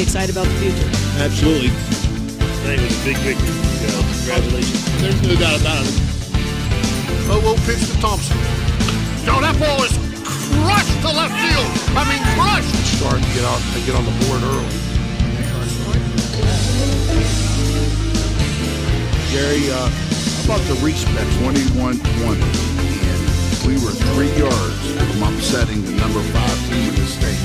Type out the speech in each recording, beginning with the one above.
really excited about the future. Absolutely. I think it was a big victory. Congratulations. There's no doubt about it. Oh, pitch to Thompson. Joe, that ball is crushed to left field. I mean, crushed. Starting to get on the board early. Gary, how about the respect? 21-20, and we were 3 yards from upsetting the number 5 team in the state.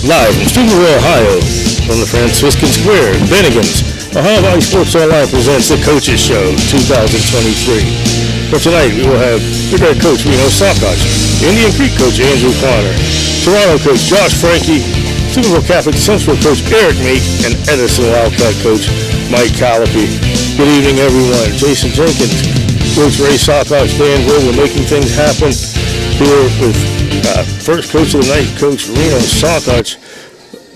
Live from Steubenville, Ohio, from the Franciscan Square, Bennigan's, Ohio Valley Sports Online presents the Coaches Show 2023. For tonight, we will have Big Red Coach Reno, Saccoccia, Indian Creek Coach Andrew Connor, Toronto Coach Josh Frankie, Steubenville Catholic Central Coach Eric Meek, and Edison Wildcat Coach Mike Collopy. Good evening, everyone. Jason Jenkins, Coach Ray Saccoccia, Dan Will, we're making things happen here with first coach of the night, Coach Reno Saccoccia,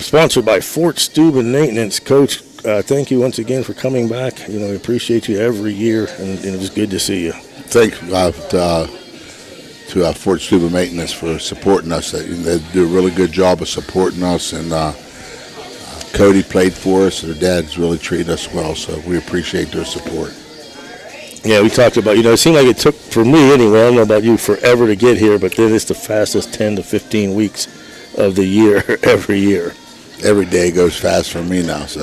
sponsored by Fort Steuben Maintenance. Coach, thank you once again for coming back. We appreciate you every year, and it's good to see you. Thanks to Fort Steuben Maintenance for supporting us. They do a really good job of supporting us, and Cody played for us. Their dad's really treated us well, so we appreciate their support. Yeah, we talked about, it seemed like it took, for me anyway, I don't know about you, forever to get here, but then it's the fastest 10 to 15 weeks of the year, every year. Every day goes fast for me now, so.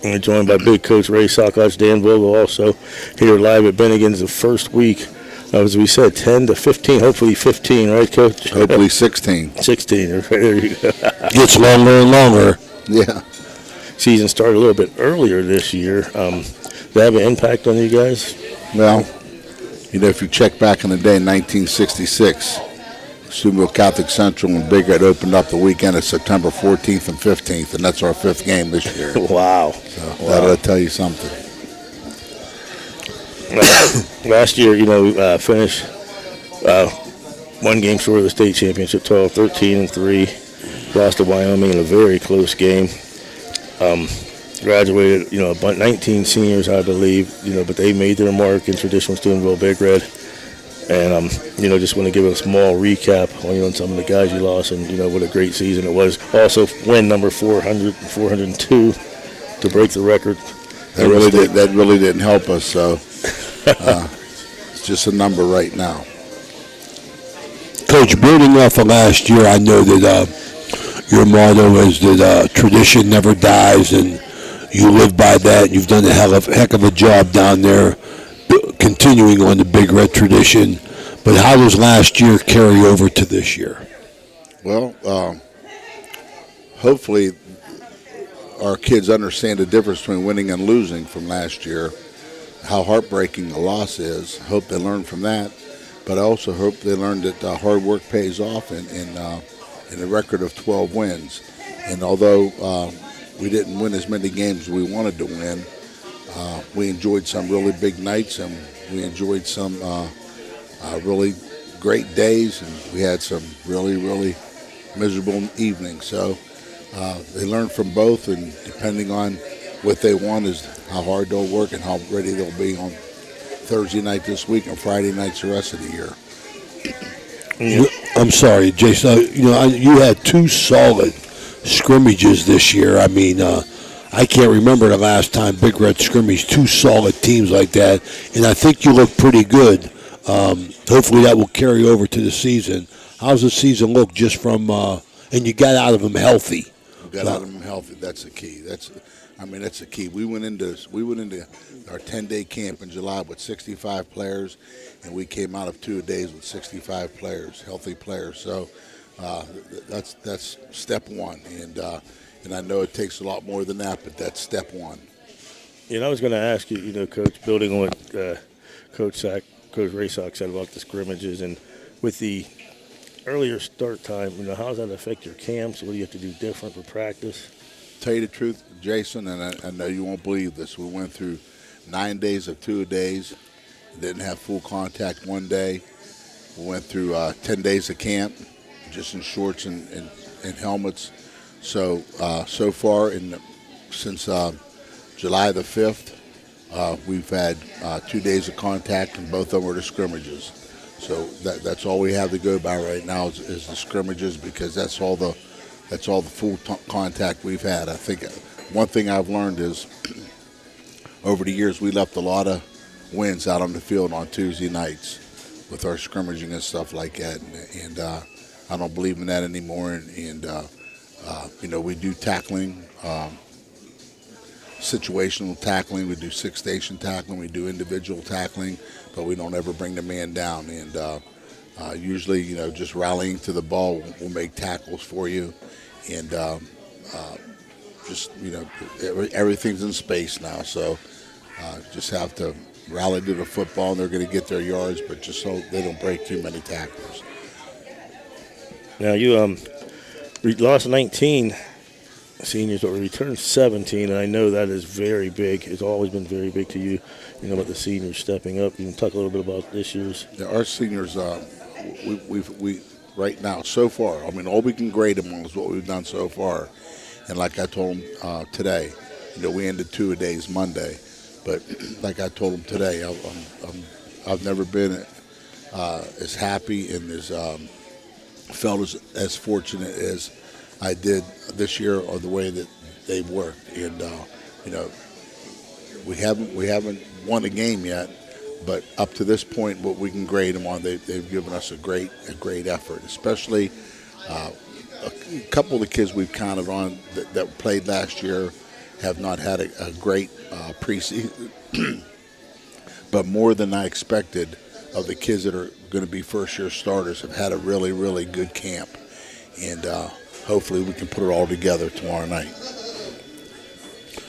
We're joined by big coach Ray Saccoccia, Dan Vogel also here live at Bennigan's the first week. As we said, 10 to 15, hopefully 15, right, Coach? Hopefully 16. 16, there you go. Gets longer and longer. Yeah. Season started a little bit earlier this year. Did that have an impact on you guys? Well, if you check back in the day, 1966, Steubenville Catholic Central and Big Red opened up the weekend of September 14th and 15th, and that's our 5th game this year. Wow. So that'll tell you something. Last year, we finished one game short of the state championship, 13-3. Lost to Wyoming in a very close game. Graduated, 19 seniors, I believe, but they made their mark in traditional Steubenville Big Red. And, just want to give a small recap on some of the guys you lost and, what a great season it was. Also, win number 402 to break the record. That really didn't help us, so it's just a number right now. Coach, building off of last year, I know that your motto is that tradition never dies, and you live by that. You've done a heck of a job down there continuing on the Big Red tradition. But how does last year carry over to this year? Well, hopefully our kids understand the difference between winning and losing from last year, how heartbreaking the loss is. Hope they learn from that. But I also hope they learn that hard work pays off in a record of 12 wins. And although we didn't win as many games as we wanted to win, we enjoyed some really big nights, and we enjoyed some really great days, and we had some really, really miserable evenings. So they learn from both, and depending on what they want is how hard they'll work and how ready they'll be on Thursday night this week and Friday nights the rest of the year. I'm sorry, Jason. You had 2 solid scrimmages this year. I mean, I can't remember the last time Big Red scrimmaged 2 solid teams like that, and I think you look pretty good. Hopefully that will carry over to the season. How's the season look just from? And you got out of them healthy. Got out of them healthy. That's the key. That's the key. We went into our 10-day camp in July with 65 players, and we came out of 2 days with 65 players, healthy players. So that's step one, and I know it takes a lot more than that, but that's step one. I was going to ask you, Coach, building on what Coach Ray Sock said about the scrimmages, and with the earlier start time, how does that affect your camps? What do you have to do different for practice? Tell you the truth, Jason, and I know you won't believe this, we went through 9 days of 2-a-days, didn't have full contact one day. We went through 10 days of camp, just in shorts and helmets. So far, since July the 5th, we've had 2 days of contact, and both of them were the scrimmages. So that's all we have to go by right now is the scrimmages, because that's all the full contact we've had. I think one thing I've learned is over the years we left a lot of wins out on the field on Tuesday nights with our scrimmaging and stuff like that, and I don't believe in that anymore. And we do tackling, situational tackling, we do six-station tackling, we do individual tackling, but we don't ever bring the man down. And usually, just rallying to the ball will make tackles for you, and everything's in space now. So just have to rally to the football, and they're going to get their yards, but just so they don't break too many tackles. Now you lost 19 seniors, but returned 17, and I know that is very big. It's always been very big to you, about the seniors stepping up. You can talk a little bit about this year's. Yeah, our seniors, we right now so far, all we can grade them on is what we've done so far. And like I told them today, we ended 2-a-days Monday, but like I told them today, I've never been as happy and as felt as fortunate as I did this year, or the way that they've worked. And we haven't won a game yet, but up to this point, what we can grade them on, they've given us a great effort. Especially a couple of the kids we've counted on that played last year have not had a great preseason, but more than I expected of the kids that are going to be first-year starters have had a really, really good camp. And hopefully we can put it all together tomorrow night.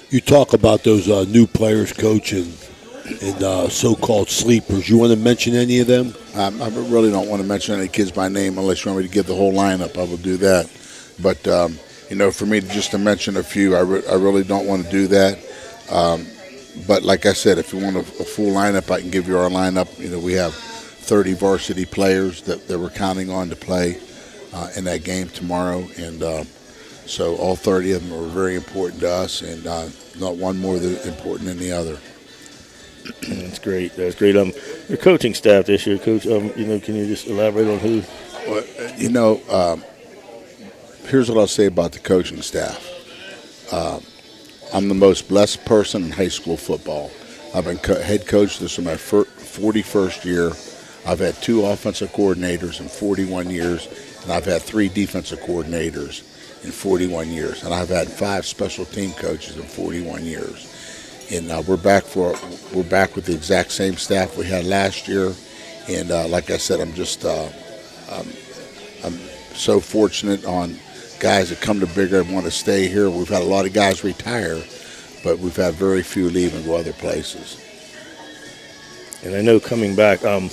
You talk about those new players, Coach, and so-called sleepers. You want to mention any of them? I really don't want to mention any kids by name unless you want me to give the whole lineup. I will do that. But, for me just to mention a few, I really don't want to do that. But like I said, if you want a full lineup, I can give you our lineup. We have 30 varsity players that we're counting on to play in that game tomorrow. And so all 30 of them are very important to us, and not one more important than the other. That's great. That's great. Your coaching staff this year, Coach. Can you just elaborate on who? Well, here's what I'll say about the coaching staff. I'm the most blessed person in high school football. I've been head coach. This is my 41st year. I've had 2 offensive coordinators in 41 years, and I've had 3 defensive coordinators in 41 years, and I've had 5 special team coaches in 41 years. And we're back with the exact same staff we had last year. And like I said, I'm so fortunate on guys that come to Bigger and want to stay here. We've had a lot of guys retire, but we've had very few leave and go other places. And I know coming back, over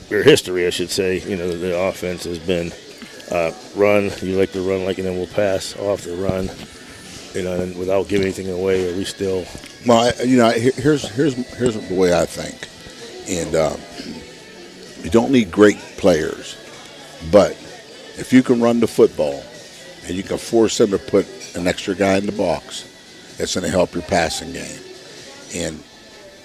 your history, I should say, the offense has been run. You like to run, and then we'll pass off the run, and without giving anything away. Are we still? Well, here's the way I think, and you don't need great players, but if you can run the football and you can force them to put an extra guy in the box, it's going to help your passing game. And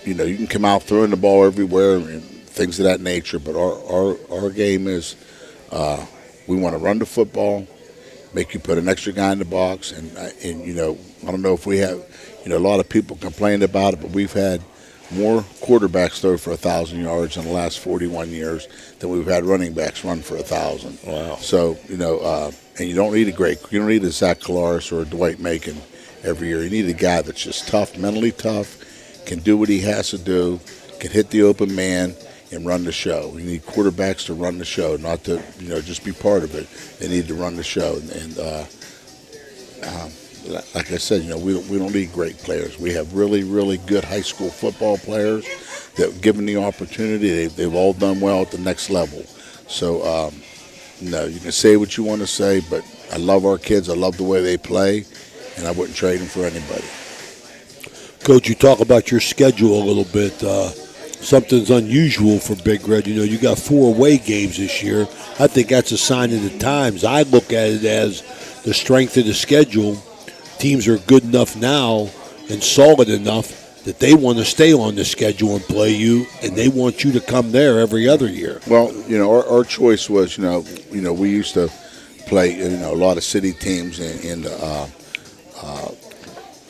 you can come out throwing the ball everywhere and things of that nature, but our game is we want to run the football, make you put an extra guy in the box, and I don't know if we have, a lot of people complained about it, but we've had more quarterbacks throw for 1,000 yards in the last 41 years than we've had running backs run for 1,000. Wow. So, and you don't need a Zach Collaris or a Dwight Macon every year. You need a guy that's just tough, mentally tough, can do what he has to do, can hit the open man, and run the show. We need quarterbacks to run the show, not to just be part of it. They need to run the show. And like I said, we don't need great players. We have really, really good high school football players, that given the opportunity, they've all done well at the next level. So, no, you can say what you want to say, but I love our kids. I love the way they play, and I wouldn't trade them for anybody. Coach, you talk about your schedule a little bit. Something's unusual for Big Red. You know, you got 4 away games this year. I think that's a sign of the times. I look at it as the strength of the schedule. Teams are good enough now and solid enough that they want to stay on the schedule and play you, and they want you to come there every other year. Well, you know, our choice was, you know, we used to play, you know, a lot of city teams and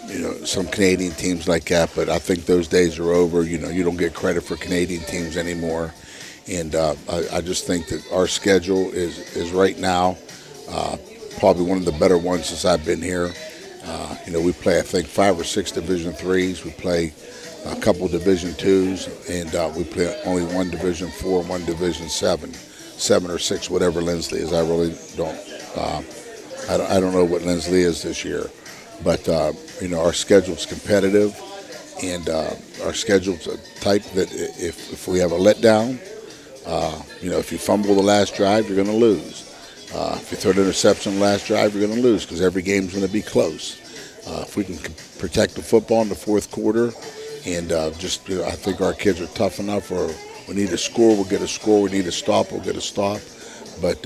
you know, some Canadian teams like that, but I think those days are over. You know, you don't get credit for Canadian teams anymore, and I just think that our schedule is right now probably one of the better ones since I've been here. You know, we play, I think, 5 or 6 Division IIIs. We play a couple Division IIs, and we play only 1 Division IV, 1 Division VII, 7 or 6, whatever Lindsley is. I really don't. I don't know what Lindsley is this year, but you know, our schedule's competitive, and our schedule's a type that if we have a letdown, you know, if you fumble the last drive, you're going to lose. If you throw an interception the last drive, you're going to lose because every game's going to be close. If we can protect the football in the fourth quarter, and just, you know, I think our kids are tough enough. Or we need a score, we'll get a score. We need a stop, we'll get a stop. But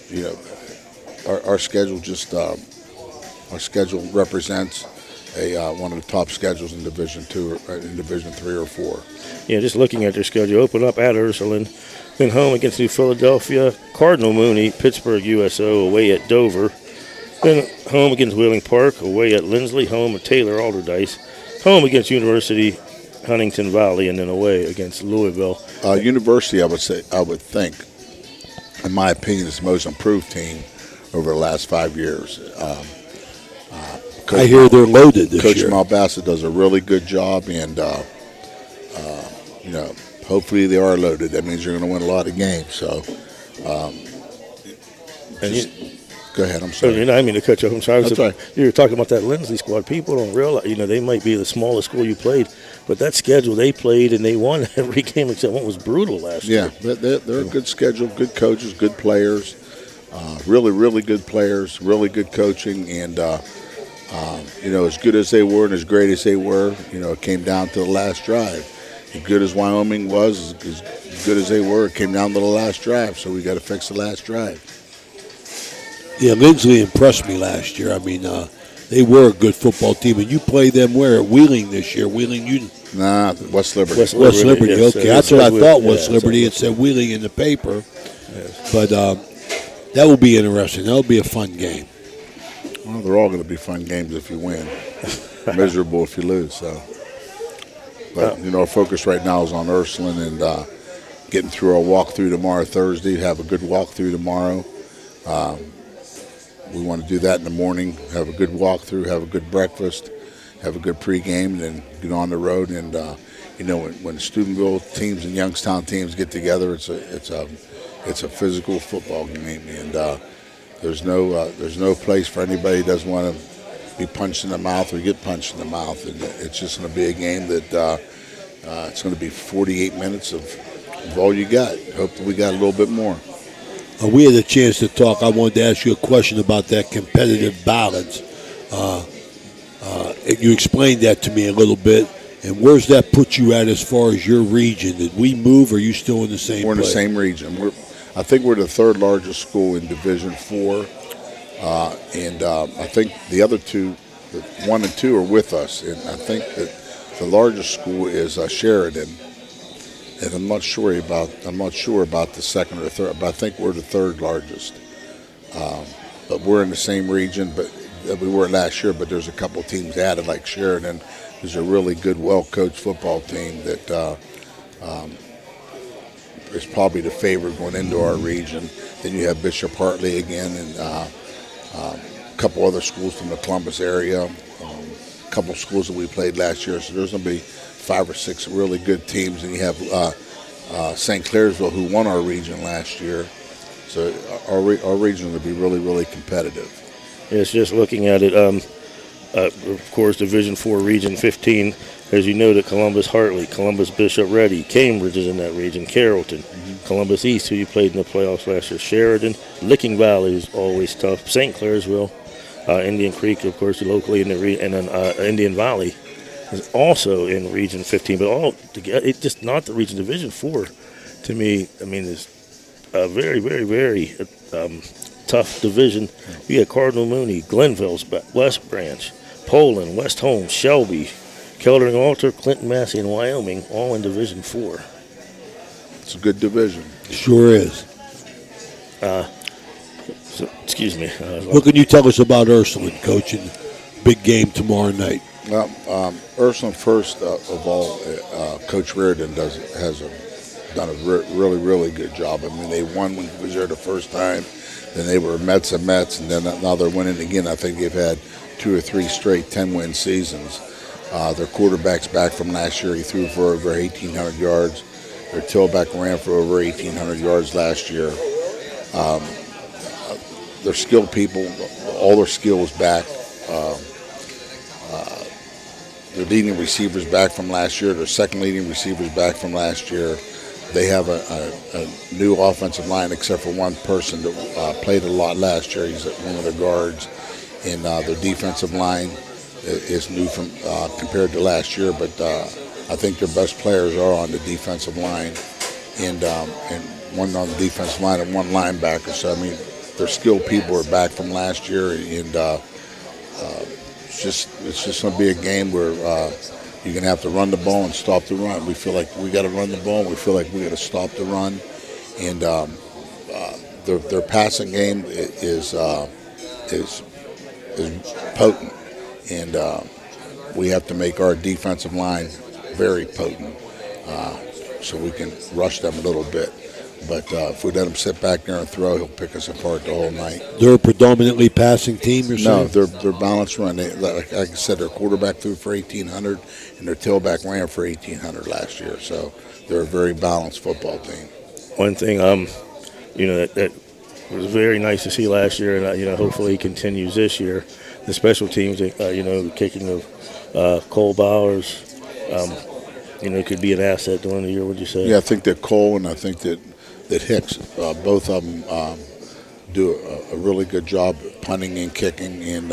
you know, our schedule just our schedule represents one of the top schedules in Division II, or in Division III or IV. Yeah, just looking at their schedule, open up at Ursuline, then home against New Philadelphia, Cardinal Mooney, Pittsburgh USO, away at Dover, then home against Wheeling Park, away at Lindsley, home at Taylor Alderdice, home against University Huntington Valley, and then away against Louisville. University, I would think, in my opinion, is the most improved team over the last 5 years. I hear they're loaded this year. Coach Malbassa does a really good job, and you know, hopefully they are loaded. That means you're going to win a lot of games. So, go ahead. I'm sorry. I didn't mean to cut you off. I'm sorry. That's right. You were talking about that Lindsley squad. People don't realize, you know, they might be the smallest school you played, but that schedule they played and they won every game except one was brutal last year. Yeah, they're a good schedule, good coaches, good players, really, really good players, really good coaching, and you know, as good as they were and as great as they were, you know, it came down to the last drive. As good as Wyoming was, as good as they were, it came down to the last drive. So we got to fix the last drive. Yeah, Lindsley impressed me last year. I mean, they were a good football team, and you play them where? At Wheeling this year. Wheeling, you? Nah, West Liberty. West Liberty. Yes, Okay, that's what I thought. West Liberty. It said Wheeling in the paper, Yes. but that will be interesting. That'll be a fun game. Well, they're all going to be fun games if you win. Miserable if you lose. So, but you know, our focus right now is on Ursuline and getting through our walkthrough tomorrow, Thursday. Have a good walkthrough tomorrow. We want to do that in the morning. Have a good walkthrough. Have a good breakfast. Have a good pregame, and then get on the road. And you know, when Steubenville teams and Youngstown teams get together, it's a physical football game, and there's no place for anybody who doesn't want to be punched in the mouth or get punched in the mouth. And it's just going to be a game that it's going to be 48 minutes of all you got. Hopefully we got a little bit more. We had a chance to talk. I wanted to ask you a question about that competitive balance. You explained that to me a little bit. And where's that put you at as far as your region? Did we move, or are you still in the same We're in place? the same region. I think we're the third largest school in Division IV. And I think the other two, 1 and 2, are with us. And I think that the largest school is Sheridan. And I'm not sure about the second or third, but I think we're the third largest. But we're in the same region, but we were last year. But there's a couple teams added, like Sheridan, who's a really good, well-coached football team that is probably the favorite going into our region. Then you have Bishop Hartley again, and a couple other schools from the Columbus area, a couple schools that we played last year. So there's going to be 5 or 6 really good teams, and you have St. Clairsville, who won our region last year. So our region will be really, really competitive. It's just looking at it. Of course, Division IV Region 15 As you know, that Columbus Hartley, Columbus Bishop Ready, Cambridge is in that region, Carrollton, Columbus East, who you played in the playoffs last year, Sheridan, Licking Valley is always tough, St. Clairsville, Indian Creek, of course, locally in the and then Indian Valley is also in Region 15, but all together, it's just not the Region Division 4. To me, I mean, it's a very, very, very tough division. You got Cardinal Mooney, Glenville's West Branch, Poland, West Holmes, Shelby, Keldering Altar, Clinton, Massey, and Wyoming, all in Division 4. It's a good division. Sure is. So, excuse me. What can you tell us about Ursuline, Coach, and big game tomorrow night? Well, Ursuline, first of all, Coach Reardon has done a really, really good job. I mean, they won when he was there the first time. Then they were Mets and Mets, and then now they're winning again. I think they've had 2 or 3 straight 10-win seasons. Their quarterback's back from last year. He threw for over 1,800 yards. Their tailback ran for over 1,800 yards last year. Their skilled people, all their skills back. Their leading receivers back from last year. Their second leading receivers back from last year. They have a new offensive line, except for one person that played a lot last year. He's one of their guards. And their defensive line is new from compared to last year. But I think their best players are on the defensive line, and one on the defensive line and one linebacker. So, I mean, their skilled people are back from last year, and it's just going to be a game where you're going to have to run the ball and stop the run. We feel like we got to run the ball. We feel like we got to stop the run, and their passing game is potent, and we have to make our defensive line very potent so we can rush them a little bit. But if we let him sit back there and throw, he'll pick us apart the whole night. They're a predominantly passing team, you're saying? No, they're balanced run. Like I said, their quarterback threw for 1,800, and their tailback ran for 1,800 last year. So they're a very balanced football team. One thing, that was very nice to see last year, and hopefully he continues this year. The special teams, the kicking of Cole Bowers, could be an asset during the year. Would you say? Yeah, I think that Cole and I think that Hicks, both of them do a really good job punting and kicking, and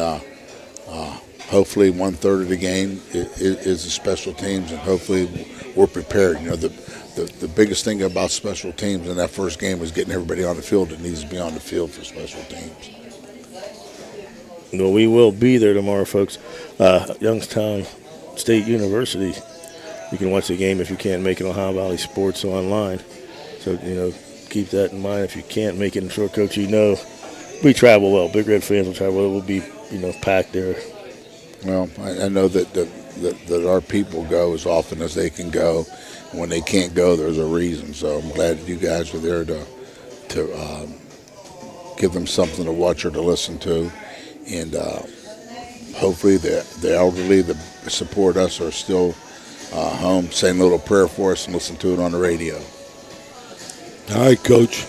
hopefully 1/3 of the game is the special teams, and hopefully we're prepared. The biggest thing about special teams in that first game was getting everybody on the field that needs to be on the field for special teams. Well, we will be there tomorrow, folks. Youngstown State University. You can watch the game if you can't make it on Ohio Valley Sports Online. So, keep that in mind. If you can't make it, I'm sure, Coach, we travel well. Big Red fans will travel well. We'll be, packed there. Well, I know that our people go as often as they can go. When they can't go, there's a reason. So I'm glad you guys are there to give them something to watch or to listen to. And hopefully the elderly that support us are still home saying a little prayer for us and listen to it on the radio. All right, Coach.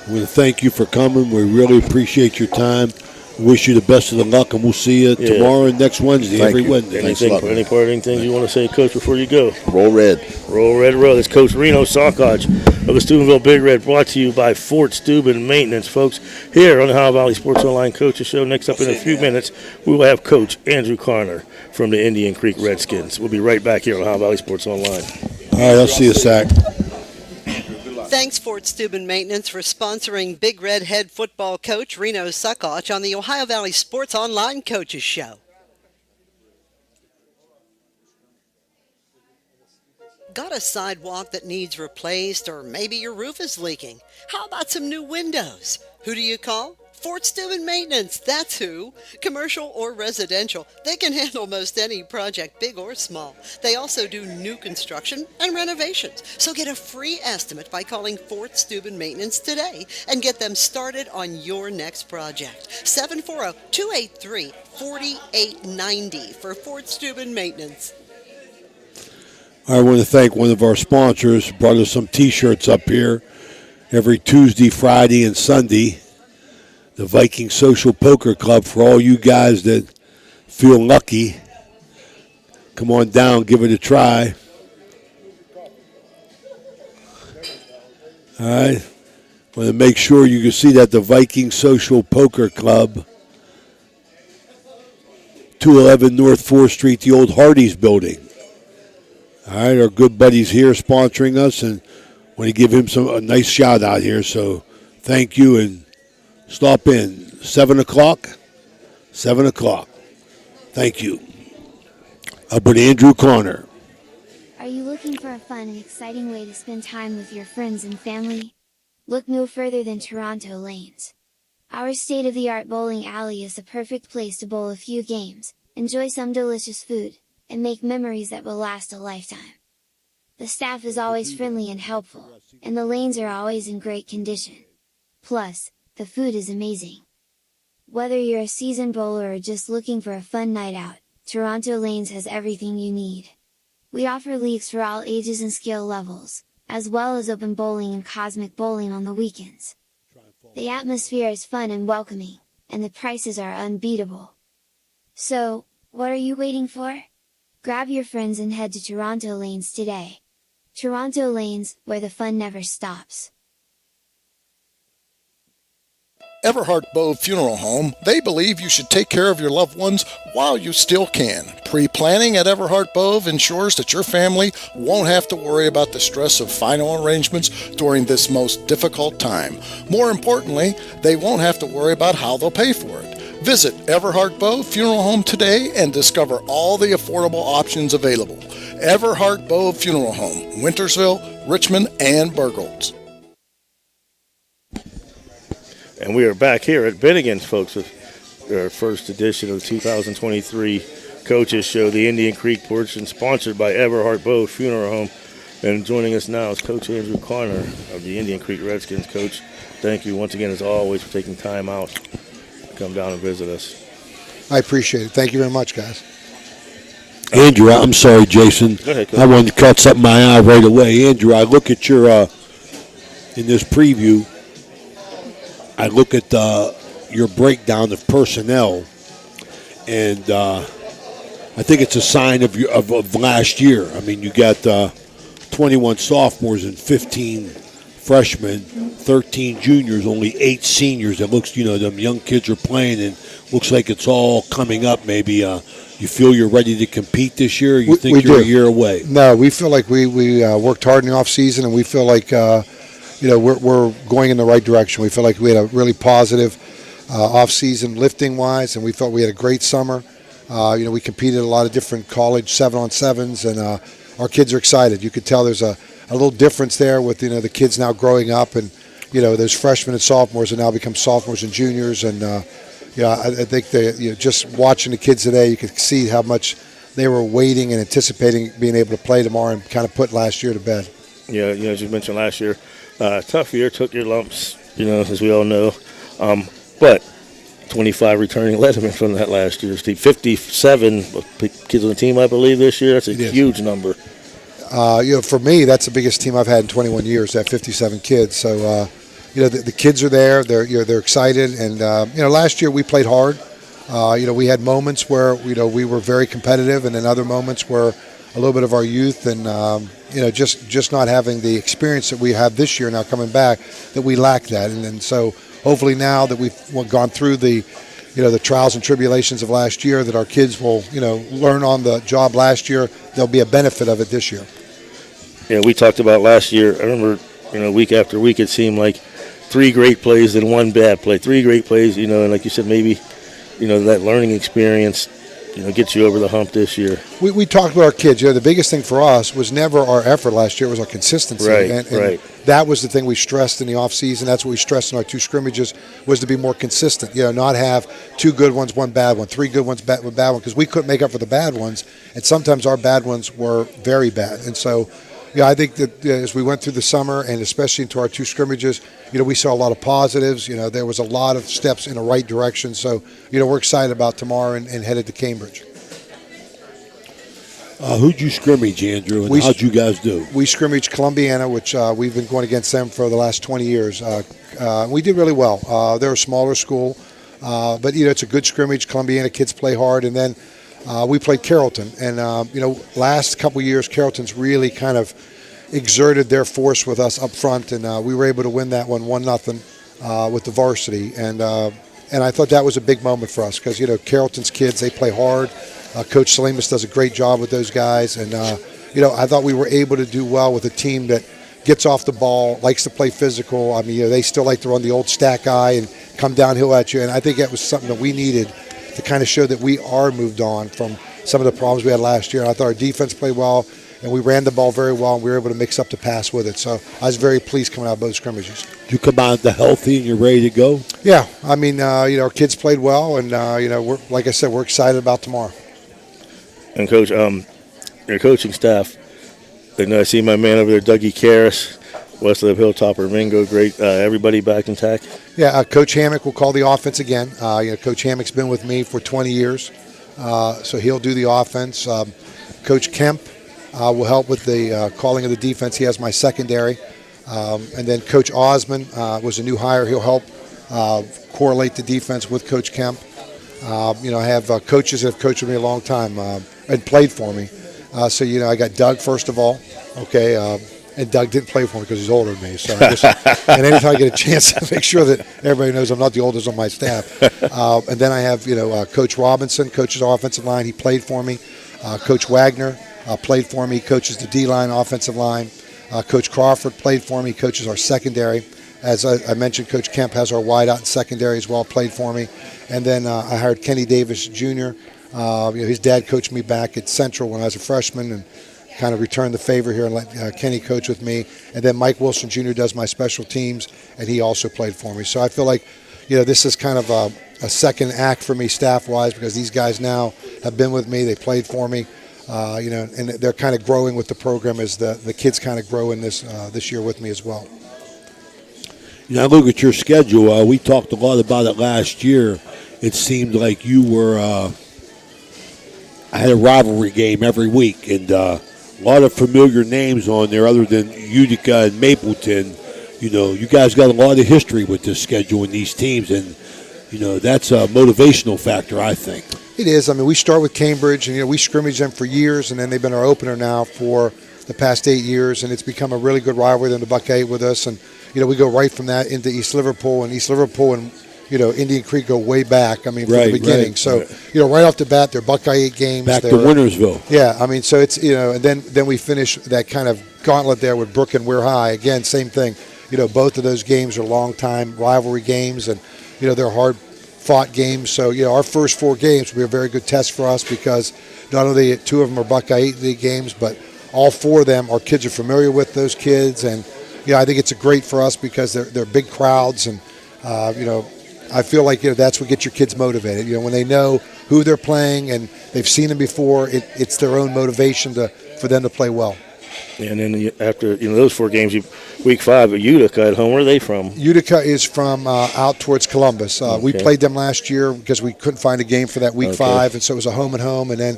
I want to thank you for coming. We really appreciate your time. Wish you the best of the luck, and we'll see you tomorrow and next Wednesday, Thank every you. Wednesday. Any parting things you want to say, Coach, before you go? Roll Red. Roll Red Row. That's Coach Reno Saccoccia of the Steubenville Big Red, brought to you by Fort Steuben Maintenance, folks, here on the Ohio Valley Sports Online Coaches Show. Next up in a few minutes, we will have Coach Andrew Carner from the Indian Creek Redskins. We'll be right back here on Ohio Valley Sports Online. All right, I'll see you, Sack. Thanks, Fort Steuben Maintenance, for sponsoring Big Red head football coach Reno Saccoccia on the Ohio Valley Sports Online Coaches Show. Got a sidewalk that needs replaced, or maybe your roof is leaking? How about some new windows? Who do you call? Fort Steuben Maintenance, that's who. Commercial or residential, they can handle most any project, big or small. They also do new construction and renovations. So get a free estimate by calling Fort Steuben Maintenance today and get them started on your next project. 740-283-4890 for Fort Steuben Maintenance. I want to thank one of our sponsors, brought us some T-shirts up here every Tuesday, Friday, and Sunday. The Viking Social Poker Club, for all you guys that feel lucky. come on down, give it a try. All right. Want to make sure you can see that the Viking Social Poker Club, 211 North 4th Street, the old Hardee's building. All right, our good buddies here sponsoring us, and want to give him a nice shout out here. So thank you, and stop in 7 o'clock. 7 o'clock. Thank you. Up with Andrew Connor. Are you looking for a fun and exciting way to spend time with your friends and family? Look no further than Toronto Lanes. Our state-of-the-art bowling alley is the perfect place to bowl a few games, enjoy some delicious food, and make memories that will last a lifetime. The staff is always friendly and helpful, and the lanes are always in great condition. Plus, the food is amazing. Whether you're a seasoned bowler or just looking for a fun night out, Toronto Lanes has everything you need. We offer leagues for all ages and skill levels, as well as open bowling and cosmic bowling on the weekends. The atmosphere is fun and welcoming, and the prices are unbeatable. So, what are you waiting for? Grab your friends and head to Toronto Lanes today. Toronto Lanes, where the fun never stops. Everhart Bove Funeral Home, they believe you should take care of your loved ones while you still can. Pre-planning at Everhart Bove ensures that your family won't have to worry about the stress of final arrangements during this most difficult time. More importantly, they won't have to worry about how they'll pay for it. Visit Everhart Bove Funeral Home today and discover all the affordable options available. Everhart Bove Funeral Home, Wintersville, Richmond, and Burgolds. And we are back here at Bennigan's, folks, with our first edition of the 2023 Coaches Show, the Indian Creek portion, sponsored by Everhart Bove Funeral Home. And joining us now is Coach Andrew Connor of the Indian Creek Redskins. Coach, thank you once again, as always, for taking time out to come down and visit us. I appreciate it. Thank you very much, guys. Andrew, I'm sorry, Jason. Go ahead, Coach. I wanted to cut something in my eye right away. Andrew, I look at your, in this preview, I look at your breakdown of personnel, and I think it's a sign of last year. I mean, you got 21 sophomores and 15 freshmen, 13 juniors, only 8 seniors. It looks, them young kids are playing, and looks like it's all coming up. Maybe you feel you're ready to compete this year, or you think you're a year away? No, we feel like we worked hard in the off season, and we feel like we're going in the right direction. We feel like we had a really positive off-season lifting-wise, and we felt we had a great summer. We competed at a lot of different college 7-on-7s, and our kids are excited. You could tell there's a little difference there with the kids now growing up, and those freshmen and sophomores have now become sophomores and juniors. And I think just watching the kids today, you could see how much they were waiting and anticipating being able to play tomorrow, and kind of put last year to bed. Yeah, as you mentioned last year. Tough year, took your lumps, as we all know. But 25 returning lettermen from that last year. 57 kids on the team, I believe, this year. That's a huge number. For me, that's the biggest team I've had in 21 years, that 57 kids. So, the kids are there. They're excited. And, last year we played hard. We had moments where, we were very competitive, and then other moments where a little bit of our youth and, just not having the experience that we have this year now coming back, that we lack that. And so hopefully now that we've gone through the trials and tribulations of last year, that our kids will, learn on the job last year, there'll be a benefit of it this year. Yeah, we talked about last year. I remember, week after week, it seemed like 3 great plays and 1 bad play. 3 great plays, and like you said, maybe, that learning experience, gets you over the hump this year. We talked with our kids. The biggest thing for us was never our effort last year. It was our consistency. Right, and that was the thing we stressed in the offseason. That's what we stressed in our 2 scrimmages, was to be more consistent. Not have 2 good ones, 1 bad one, 3 good ones, 1 bad one, because we couldn't make up for the bad ones, and sometimes our bad ones were very bad. And so, I think that as we went through the summer, and especially into our 2 scrimmages, we saw a lot of positives. There was a lot of steps in the right direction. So, we're excited about tomorrow and headed to Cambridge. Who'd you scrimmage, Andrew, and how'd you guys do? We scrimmaged Columbiana, which we've been going against them for the last 20 years. We did really well. They're a smaller school, but, it's a good scrimmage. Columbiana kids play hard. And then we played Carrollton. And, last couple years, Carrollton's really kind of exerted their force with us up front, and we were able to win that one 1-0 with the varsity. And I thought that was a big moment for us because, Carrollton's kids, they play hard. Coach Salimas does a great job with those guys. And, I thought we were able to do well with a team that gets off the ball, likes to play physical. I mean, they still like to run the old stack guy and come downhill at you. And I think that was something that we needed to kind of show that we are moved on from some of the problems we had last year. And I thought our defense played well, and we ran the ball very well, and we were able to mix up the pass with it. So I was very pleased coming out of both scrimmages. You come out the healthy and you're ready to go? Yeah. I mean, our kids played well, and, we're, like I said, we're excited about tomorrow. And, Coach, your coaching staff, I see my man over there, Dougie Karras, west of the Hilltopper Mingo, great. Everybody back intact? Yeah, Coach Hammock will call the offense again. Coach Hammock's been with me for 20 years, so he'll do the offense. Coach Kemp will help with the calling of the defense. He has my secondary. And then Coach Osman was a new hire. He'll help correlate the defense with Coach Kemp. I have coaches that have coached with me a long time and played for me. So I got Doug, first of all, okay, and Doug didn't play for me because he's older than me. So and anytime I get a chance to make sure that everybody knows I'm not the oldest on my staff. And then I have, Coach Robinson, coaches our offensive line. He played for me. Coach Wagner played for me, coaches the D-line, offensive line. Coach Crawford played for me, coaches our secondary. As I mentioned, Coach Kemp has our wideout and secondary as well, played for me. And then I hired Kenny Davis Jr., his dad coached me back at Central when I was a freshman and kind of returned the favor here and let Kenny coach with me. And then Mike Wilson Jr. does my special teams, and he also played for me. So I feel like, this is kind of a second act for me staff-wise because these guys now have been with me. They played for me, and they're kind of growing with the program as the kids kind of grow in this year with me as well. I look at your schedule. We talked a lot about it last year. It seemed like you were I had a rivalry game every week, and a lot of familiar names on there other than Utica and Mapleton. You guys got a lot of history with this schedule and these teams, and, that's a motivational factor, I think. It is. I mean, we start with Cambridge, and, we scrimmage them for years, and then they've been our opener now for the past 8 years, and it's become a really good rivalry. Them to Buck 8 with us, and, we go right from that into East Liverpool, and Indian Creek go way back, from the beginning. Right, so, right off the bat, they're Buckeye 8 games. Back to Wintersville. Yeah, so it's, and then we finish that kind of gauntlet there with Brook and Weir High. Again, same thing. Both of those games are long-time rivalry games, and, they're hard-fought games. So, our first 4 games will be a very good test for us because not only 2 of them are Buckeye 8 league games, but all 4 of them, our kids are familiar with those kids. And, I think it's great for us because they're big crowds, and, I feel like that's what gets your kids motivated. When they know who they're playing and they've seen them before, it's their own motivation for them to play well. And then after those 4 games, week 5 at Utica at home. Where are they from? Utica is from out towards Columbus. We played them last year because we couldn't find a game for that week 5, and so it was a home and home. And then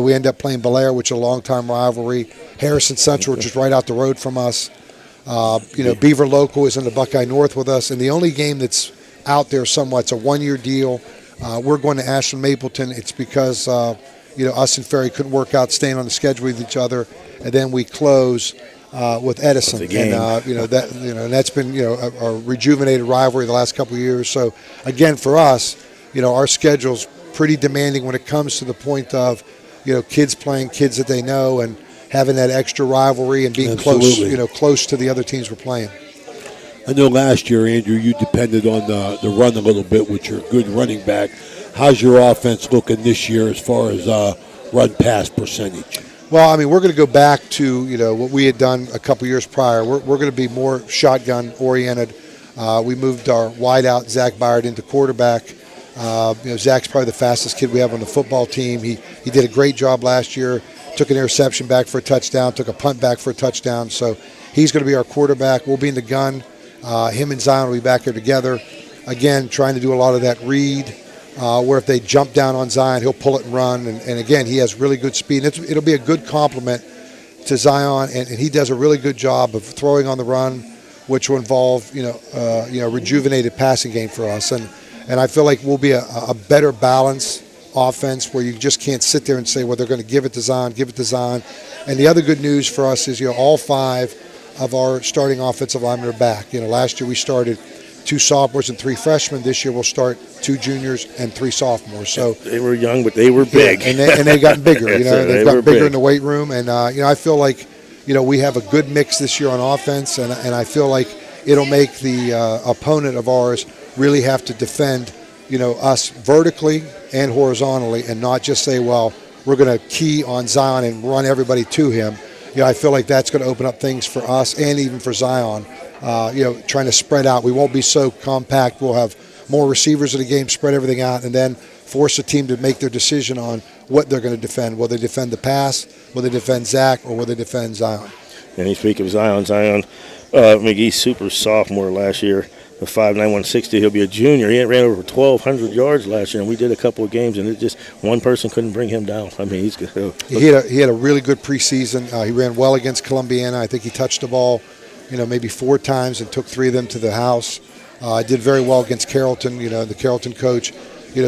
we ended up playing Belair, which is a long-time rivalry. Harrison Central, which is right out the road from us. Beaver Local is in the Buckeye North with us, and the only game that's out there somewhat, it's a 1-year deal. We're going to Ashland Mapleton. It's because us and Ferry couldn't work out staying on the schedule with each other, and then we close with Edison. And that's been a rejuvenated rivalry the last couple of years. So again, for us, our schedule's pretty demanding when it comes to the point of kids playing kids that they know and having that extra rivalry and being close to the other teams we're playing. I know last year, Andrew, you depended on the run a little bit with your good running back. How's your offense looking this year as far as run-pass percentage? Well, we're going to go back to, what we had done a couple years prior. We're going to be more shotgun-oriented. We moved our wideout, Zach Byard, into quarterback. Zach's probably the fastest kid we have on the football team. He did a great job last year. Took an interception back for a touchdown, took a punt back for a touchdown. So he's going to be our quarterback. We'll be in the gun. Him and Zion will be back there together. Again, trying to do a lot of that read, where if they jump down on Zion, he'll pull it and run. And again, he has really good speed. It'll be a good complement to Zion, and he does a really good job of throwing on the run, which will involve rejuvenated passing game for us. And I feel like we'll be a better balance offense where you just can't sit there and say, well, they're going to give it to Zion. And the other good news for us is, all 5 of our starting offensive linemen are back. Last year we started 2 sophomores and 3 freshmen. This year we'll start 2 juniors and 3 sophomores. So they were young, but they were big. And they've gotten bigger. They've gotten bigger big. in the weight room. And, I feel like, we have a good mix this year on offense. And I feel like it'll make the opponent of ours really have to defend, us vertically and horizontally, and not just say, well, we're going to key on Zion and run everybody to him. I feel like that's going to open up things for us and even for Zion. Trying to spread out. We won't be so compact. We'll have more receivers in the game, spread everything out, and then force a team to make their decision on what they're going to defend. Will they defend the pass? Will they defend Zach? Or will they defend Zion? And you speak of Zion. McGee, super sophomore last year, the 5'9", 160. He'll be a junior. He ran over 1,200 yards last year, and we did a couple of games, and it just one person couldn't bring him down. I mean, he's good. He had a really good preseason. He ran well against Columbiana. I think he touched the ball, maybe 4 times and took 3 of them to the house. Did very well against Carrollton. The Carrollton coach,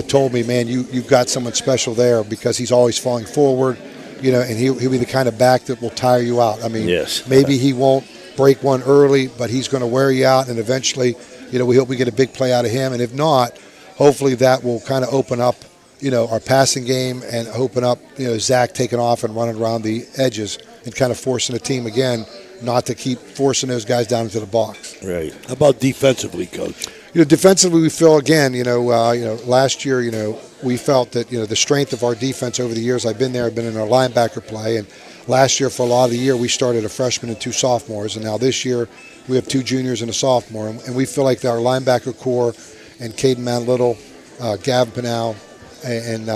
told me, man, you've got someone special there because he's always falling forward, and he'll be the kind of back that will tire you out. I mean, yes. Maybe he won't break one early, but he's going to wear you out, and eventually, we hope we get a big play out of him. And if not, hopefully that will kind of open up, our passing game and open up, Zach taking off and running around the edges and kind of forcing the team again not to keep forcing those guys down into the box. Right. How about defensively, Coach? Defensively, we feel again. Last year, we felt that the strength of our defense over the years. I've been in our linebacker play, and last year for a lot of the year we started a freshman and 2 sophomores, and now this year we have 2 juniors and a sophomore, and we feel like our linebacker core and Caden Manlittle, Gavin Pinal, and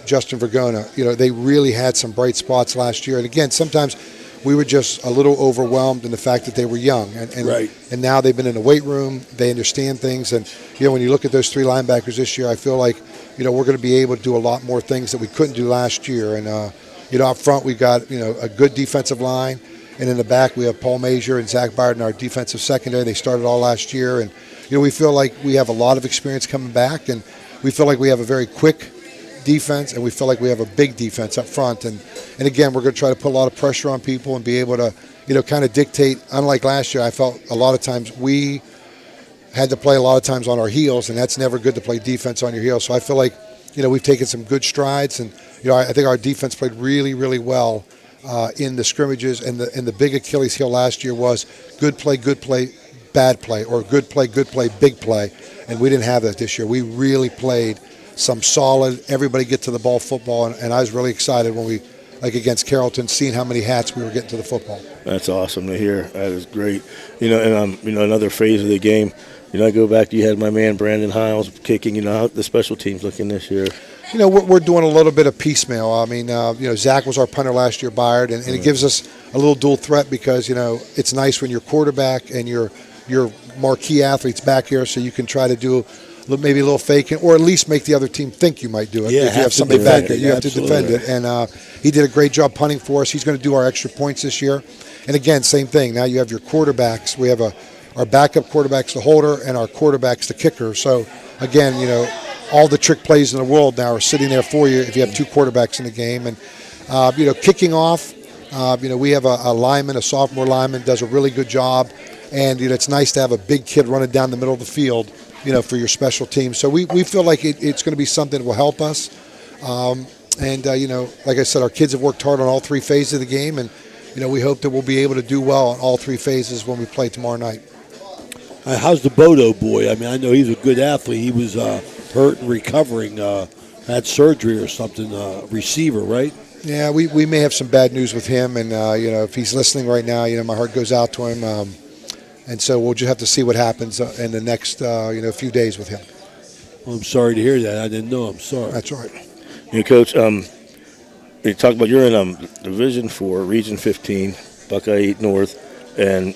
Justin Vergona, they really had some bright spots last year. And again, sometimes we were just a little overwhelmed in the fact that they were young. Right. And now they've been in the weight room. They understand things. And, when you look at those 3 linebackers this year, I feel like, we're going to be able to do a lot more things that we couldn't do last year. And, up front we've got, a good defensive line. And in the back we have Paul Major and Zach Byard in our defensive secondary. They started all last year. And, we feel like we have a lot of experience coming back. And we feel like we have a very quick defense, and we feel like we have a big defense up front. And again, we're going to try to put a lot of pressure on people and be able to, kind of dictate. Unlike last year, I felt a lot of times we had to play a lot of times on our heels, and that's never good to play defense on your heels. So I feel like, we've taken some good strides, and, I think our defense played really, really well in the scrimmages. And the big Achilles heel last year was good play, bad play, or good play, big play. And we didn't have that this year. We really played some solid, everybody get to the ball football, and I was really excited when we, like against Carrollton, seeing how many hats we were getting to the football. That's awesome to hear. That is great. And another phase of the game. I go back. You had my man Brandon Hiles kicking. How the special teams looking this year? We're doing a little bit of piecemeal. I mean, Zach was our punter last year, Byard, and it gives us a little dual threat because it's nice when your quarterback and your marquee athletes back here, so you can try to do maybe a little faking, or at least make the other team think you might do it. Yeah, if you have somebody back there, you have to absolutely. defend it. And he did a great job punting for us. He's going to do our extra points this year. And again, same thing. Now you have your quarterbacks. We have our backup quarterback's the holder, and our quarterback's the kicker. So again, all the trick plays in the world now are sitting there for you if you have 2 quarterbacks in the game. And kicking off, we have a lineman, a sophomore lineman, does a really good job. And it's nice to have a big kid running down the middle of the field, for your special team. So we feel like it's going to be something that will help us. Like I said, our kids have worked hard on all 3 phases of the game, and we hope that we'll be able to do well on all 3 phases when we play tomorrow night. How's the Bodo boy? I mean, I know he's a good athlete. He was hurt and recovering, had surgery or something, receiver, right? Yeah, we may have some bad news with him, and if he's listening right now, my heart goes out to him. And so we'll just have to see what happens in the next few days with him. Well, I'm sorry to hear that. I didn't know. I'm sorry. That's all right. Coach, you talked about you're in Division 4, Region 15, Buckeye 8 North. And,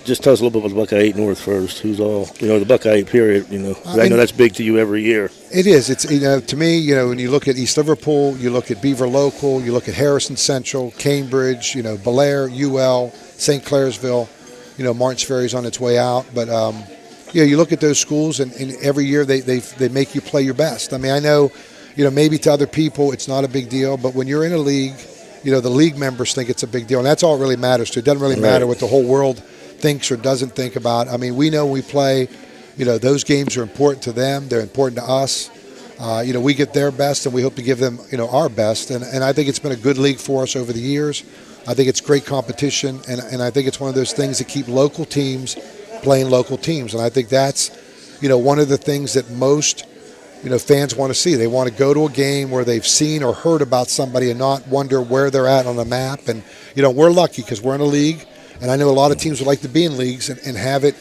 just tell us a little bit about Buckeye 8 North first. Who's all, the Buckeye 8 period, I know that's big to you every year. It is. It's, to me, when you look at East Liverpool, you look at Beaver Local, you look at Harrison Central, Cambridge, Belair, UL, St. Clairsville, Martins Ferry's on its way out. But, you look at those schools, and every year they make you play your best. I mean, I know, maybe to other people it's not a big deal, but when you're in a league, the league members think it's a big deal, and that's all it really matters to. It doesn't really matter what the whole world thinks or doesn't think about. I mean, we know when we play, those games are important to them. They're important to us. We get their best, and we hope to give them, our best. And I think it's been a good league for us over the years. I think it's great competition, and I think it's one of those things that keep local teams playing local teams. And I think that's, one of the things that most, fans want to see. They want to go to a game where they've seen or heard about somebody and not wonder where they're at on the map. And, we're lucky because we're in a league, and I know a lot of teams would like to be in leagues and have it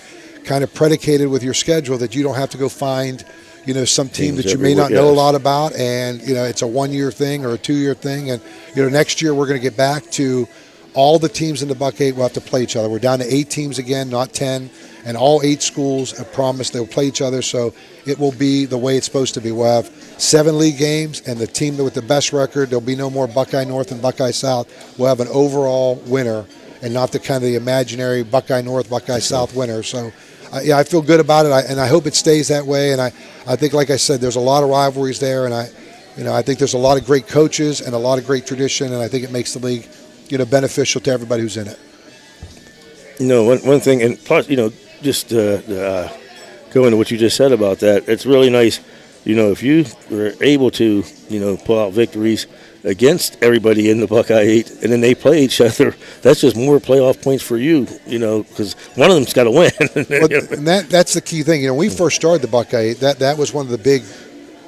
kind of predicated with your schedule that you don't have to go find some team that you may not know a lot about, and it's a 1-year thing or a 2-year thing, and next year we're going to get back to all the teams in the Buck 8 will have to play each other. We're down to 8 teams again, not 10, and all 8 schools have promised they'll play each other, so it will be the way it's supposed to be. We'll have 7 league games, and the team with the best record, there'll be no more Buckeye North and Buckeye South. We'll have an overall winner, and not the kind of the imaginary Buckeye North, Buckeye South winner. So I feel good about it, and I hope it stays that way. And I think, like I said, there's a lot of rivalries there, and I think there's a lot of great coaches and a lot of great tradition, and I think it makes the league, beneficial to everybody who's in it. One thing, and plus, just going to what you just said about that, it's really nice, if you were able to, pull out victories against everybody in the Buckeye 8, and then they play each other, that's just more playoff points for you, because one of them's got to win. And that's the key thing. When we first started the Buckeye 8, that was one of the big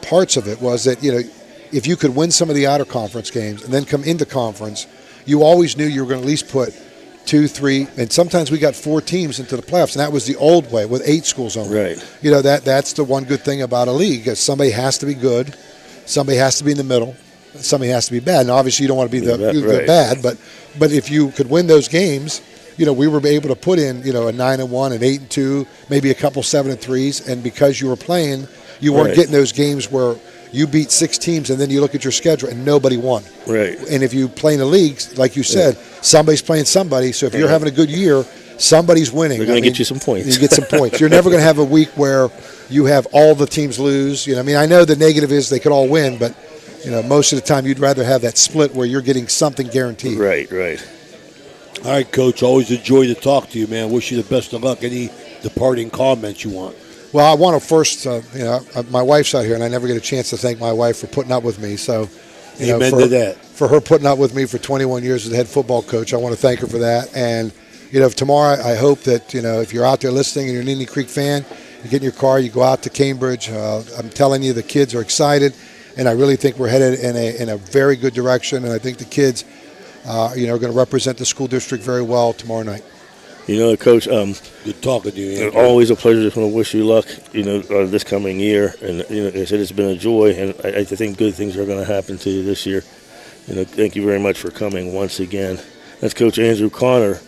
parts of it, was that, if you could win some of the outer conference games and then come into conference, you always knew you were going to at least put 2, 3, and sometimes we got 4 teams into the playoffs, and that was the old way with 8 schools only. Right. That's the one good thing about a league. Somebody has to be good, somebody has to be in the middle, somebody has to be bad. And obviously you don't want to be the bad, but if you could win those games, we were able to put in, a 9-1, an 8-2, maybe a couple 7-3s, and because you were playing, you weren't getting those games where you beat 6 teams and then you look at your schedule and nobody won. Right. And if you play in the leagues, like you said, somebody's playing somebody. So if you're having a good year, somebody's winning. They're going to get you some points. You get some points. You're never going to have a week where you have all the teams lose. I know the negative is they could all win, but most of the time you'd rather have that split where you're getting something guaranteed. Right. All right, Coach. Always a joy to talk to you, man. Wish you the best of luck. Any departing comments you want? Well, I want to first, my wife's out here, and I never get a chance to thank my wife for putting up with me. So, amen to that. For her putting up with me for 21 years as the head football coach, I want to thank her for that. And, tomorrow I hope that, if you're out there listening and you're an Indian Creek fan, you get in your car, you go out to Cambridge. I'm telling you, the kids are excited, and I really think we're headed in a very good direction. And I think the kids, are going to represent the school district very well tomorrow night. Coach, good talking to you. Andrew. Always a pleasure. Just want to wish you luck, this coming year. And, I said it's been a joy, and I think good things are going to happen to you this year. Thank you very much for coming once again. That's Coach Andrew Connor,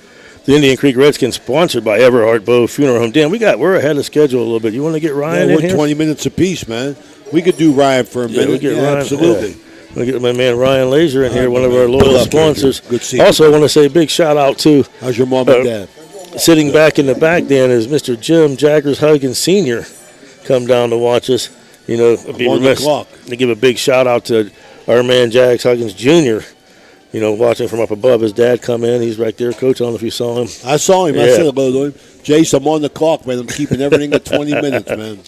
the Indian Creek Redskins, sponsored by Everhart Bow Funeral Home. Dan, we're ahead of schedule a little bit. You want to get Ryan in here? 20 minutes apiece, man. We could do Ryan for a minute. We'll get Ryan, absolutely. We'll get my man Ryan Laser in here, one of our loyal sponsors. Good seeing Also, I want to say a big shout out to. How's your mom and dad? Sitting back in the back, Dan, is Mr. Jim Jaggers Huggins Sr. come down to watch us. I'd be remiss to give a big shout out to our man Jags Huggins Jr. Watching from up above. His dad come in. He's right there, Coach. I don't know if you saw him. I saw him. Yeah. I said hello to him. Jace, I'm on the clock, man. I'm keeping everything at 20 minutes, man.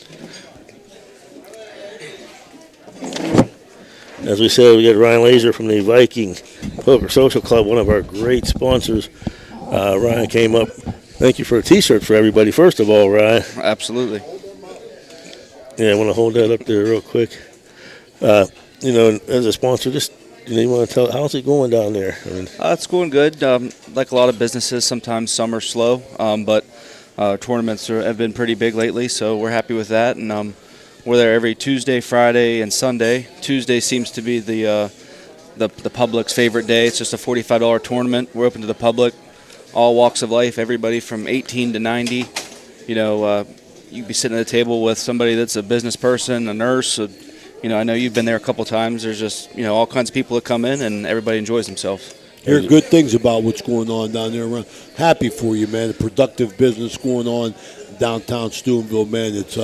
As we said, we got Ryan Laser from the Viking Poker Social Club, one of our great sponsors. Ryan came up. Thank you for a T-shirt for everybody, first of all, Ryan. Absolutely. Yeah, I want to hold that up there real quick. As a sponsor, just you want to tell how's it going down there? It's going good. Like a lot of businesses, sometimes some are slow, but tournaments have been pretty big lately, so we're happy with that. And we're there every Tuesday, Friday, and Sunday. Tuesday seems to be the public's favorite day. It's just a $45 tournament. We're open to the public. All walks of life, everybody from 18 to 90. You'd be sitting at a table with somebody that's a business person, a nurse. I know you've been there a couple times. There's just, all kinds of people that come in, and everybody enjoys themselves. Hear good things about what's going on down there. Happy for you, man. A productive business going on downtown Steubenville, man. It's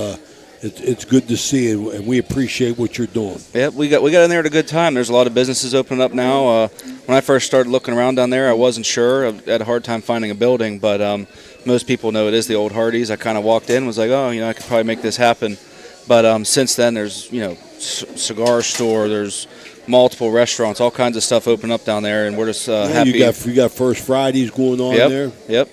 it's good to see, and we appreciate what you're doing. Yep, we got in there at a good time. There's a lot of businesses opening up now. When I first started looking around down there, I wasn't sure. I had a hard time finding a building, but most people know it is the old Hardee's. I kind of walked in, was like, oh, I could probably make this happen. But since then, there's cigar store, there's multiple restaurants, all kinds of stuff open up down there, and we're just happy. You got First Fridays going on there. Yep.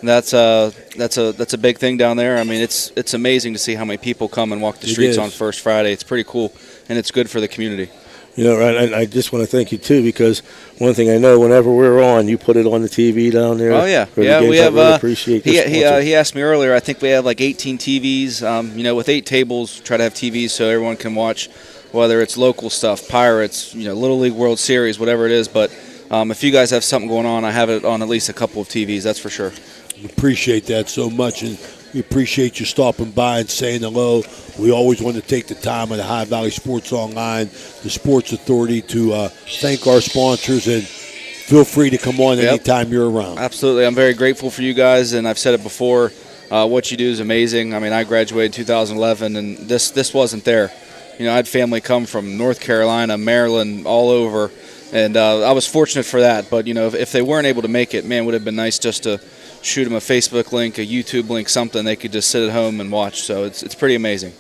That's a big thing down there. I mean, it's amazing to see how many people come and walk the streets on First Friday. It's pretty cool, and it's good for the community. Ryan, I just want to thank you too, because one thing I know, whenever we're on, you put it on the TV down there. Oh yeah, we have. Really appreciate this. He asked me earlier. I think we have like 18 TVs. With 8 tables, try to have TVs so everyone can watch, whether it's local stuff, Pirates, Little League World Series, whatever it is. But if you guys have something going on, I have it on at least a couple of TVs. That's for sure. We appreciate that so much, and we appreciate you stopping by and saying hello. We always want to take the time at the Ohio Valley Sports Online, the Sports Authority, to thank our sponsors, and feel free to come on anytime you're around. Absolutely. I'm very grateful for you guys, and I've said it before, what you do is amazing. I mean, I graduated 2011, and this wasn't there. I had family come from North Carolina, Maryland, all over, and I was fortunate for that. But, if they weren't able to make it, man, it would have been nice just to shoot them a Facebook link, a YouTube link, something they could just sit at home and watch. So it's pretty amazing.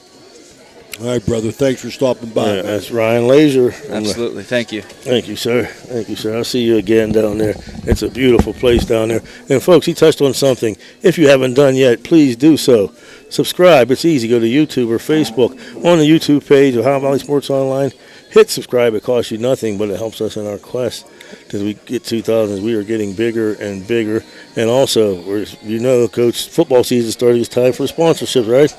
All right, brother. Thanks for stopping by. Yeah, that's Ryan Laser. Absolutely. Thank you. Thank you, sir. Thank you, sir. I'll see you again down there. It's a beautiful place down there. And, folks, he touched on something. If you haven't done yet, please do so. Subscribe. It's easy. Go to YouTube or Facebook. On the YouTube page of Ohio Valley Sports Online, hit subscribe. It costs you nothing, but it helps us in our quest. Because we get 2,000, we are getting bigger and bigger. And also, Coach, football season starting. It's time for sponsorships, right?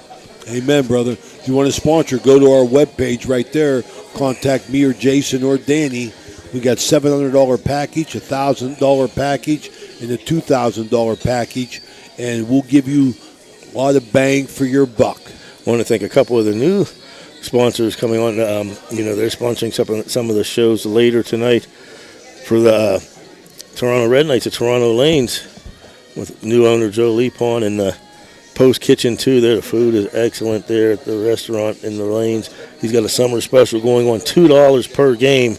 Amen, brother. If you want to sponsor, go to our webpage right there. Contact me or Jason or Danny. We got $700 package, $1,000 package, and a $2,000 package. And we'll give you a lot of bang for your buck. I want to thank a couple of the new sponsors coming on. They're sponsoring some of the shows later tonight for the Toronto Red Knights at Toronto Lanes with new owner Joe Lepon, and the Post Kitchen too. There, the food is excellent there at the restaurant in the Lanes. He's got a summer special going on, $2 per game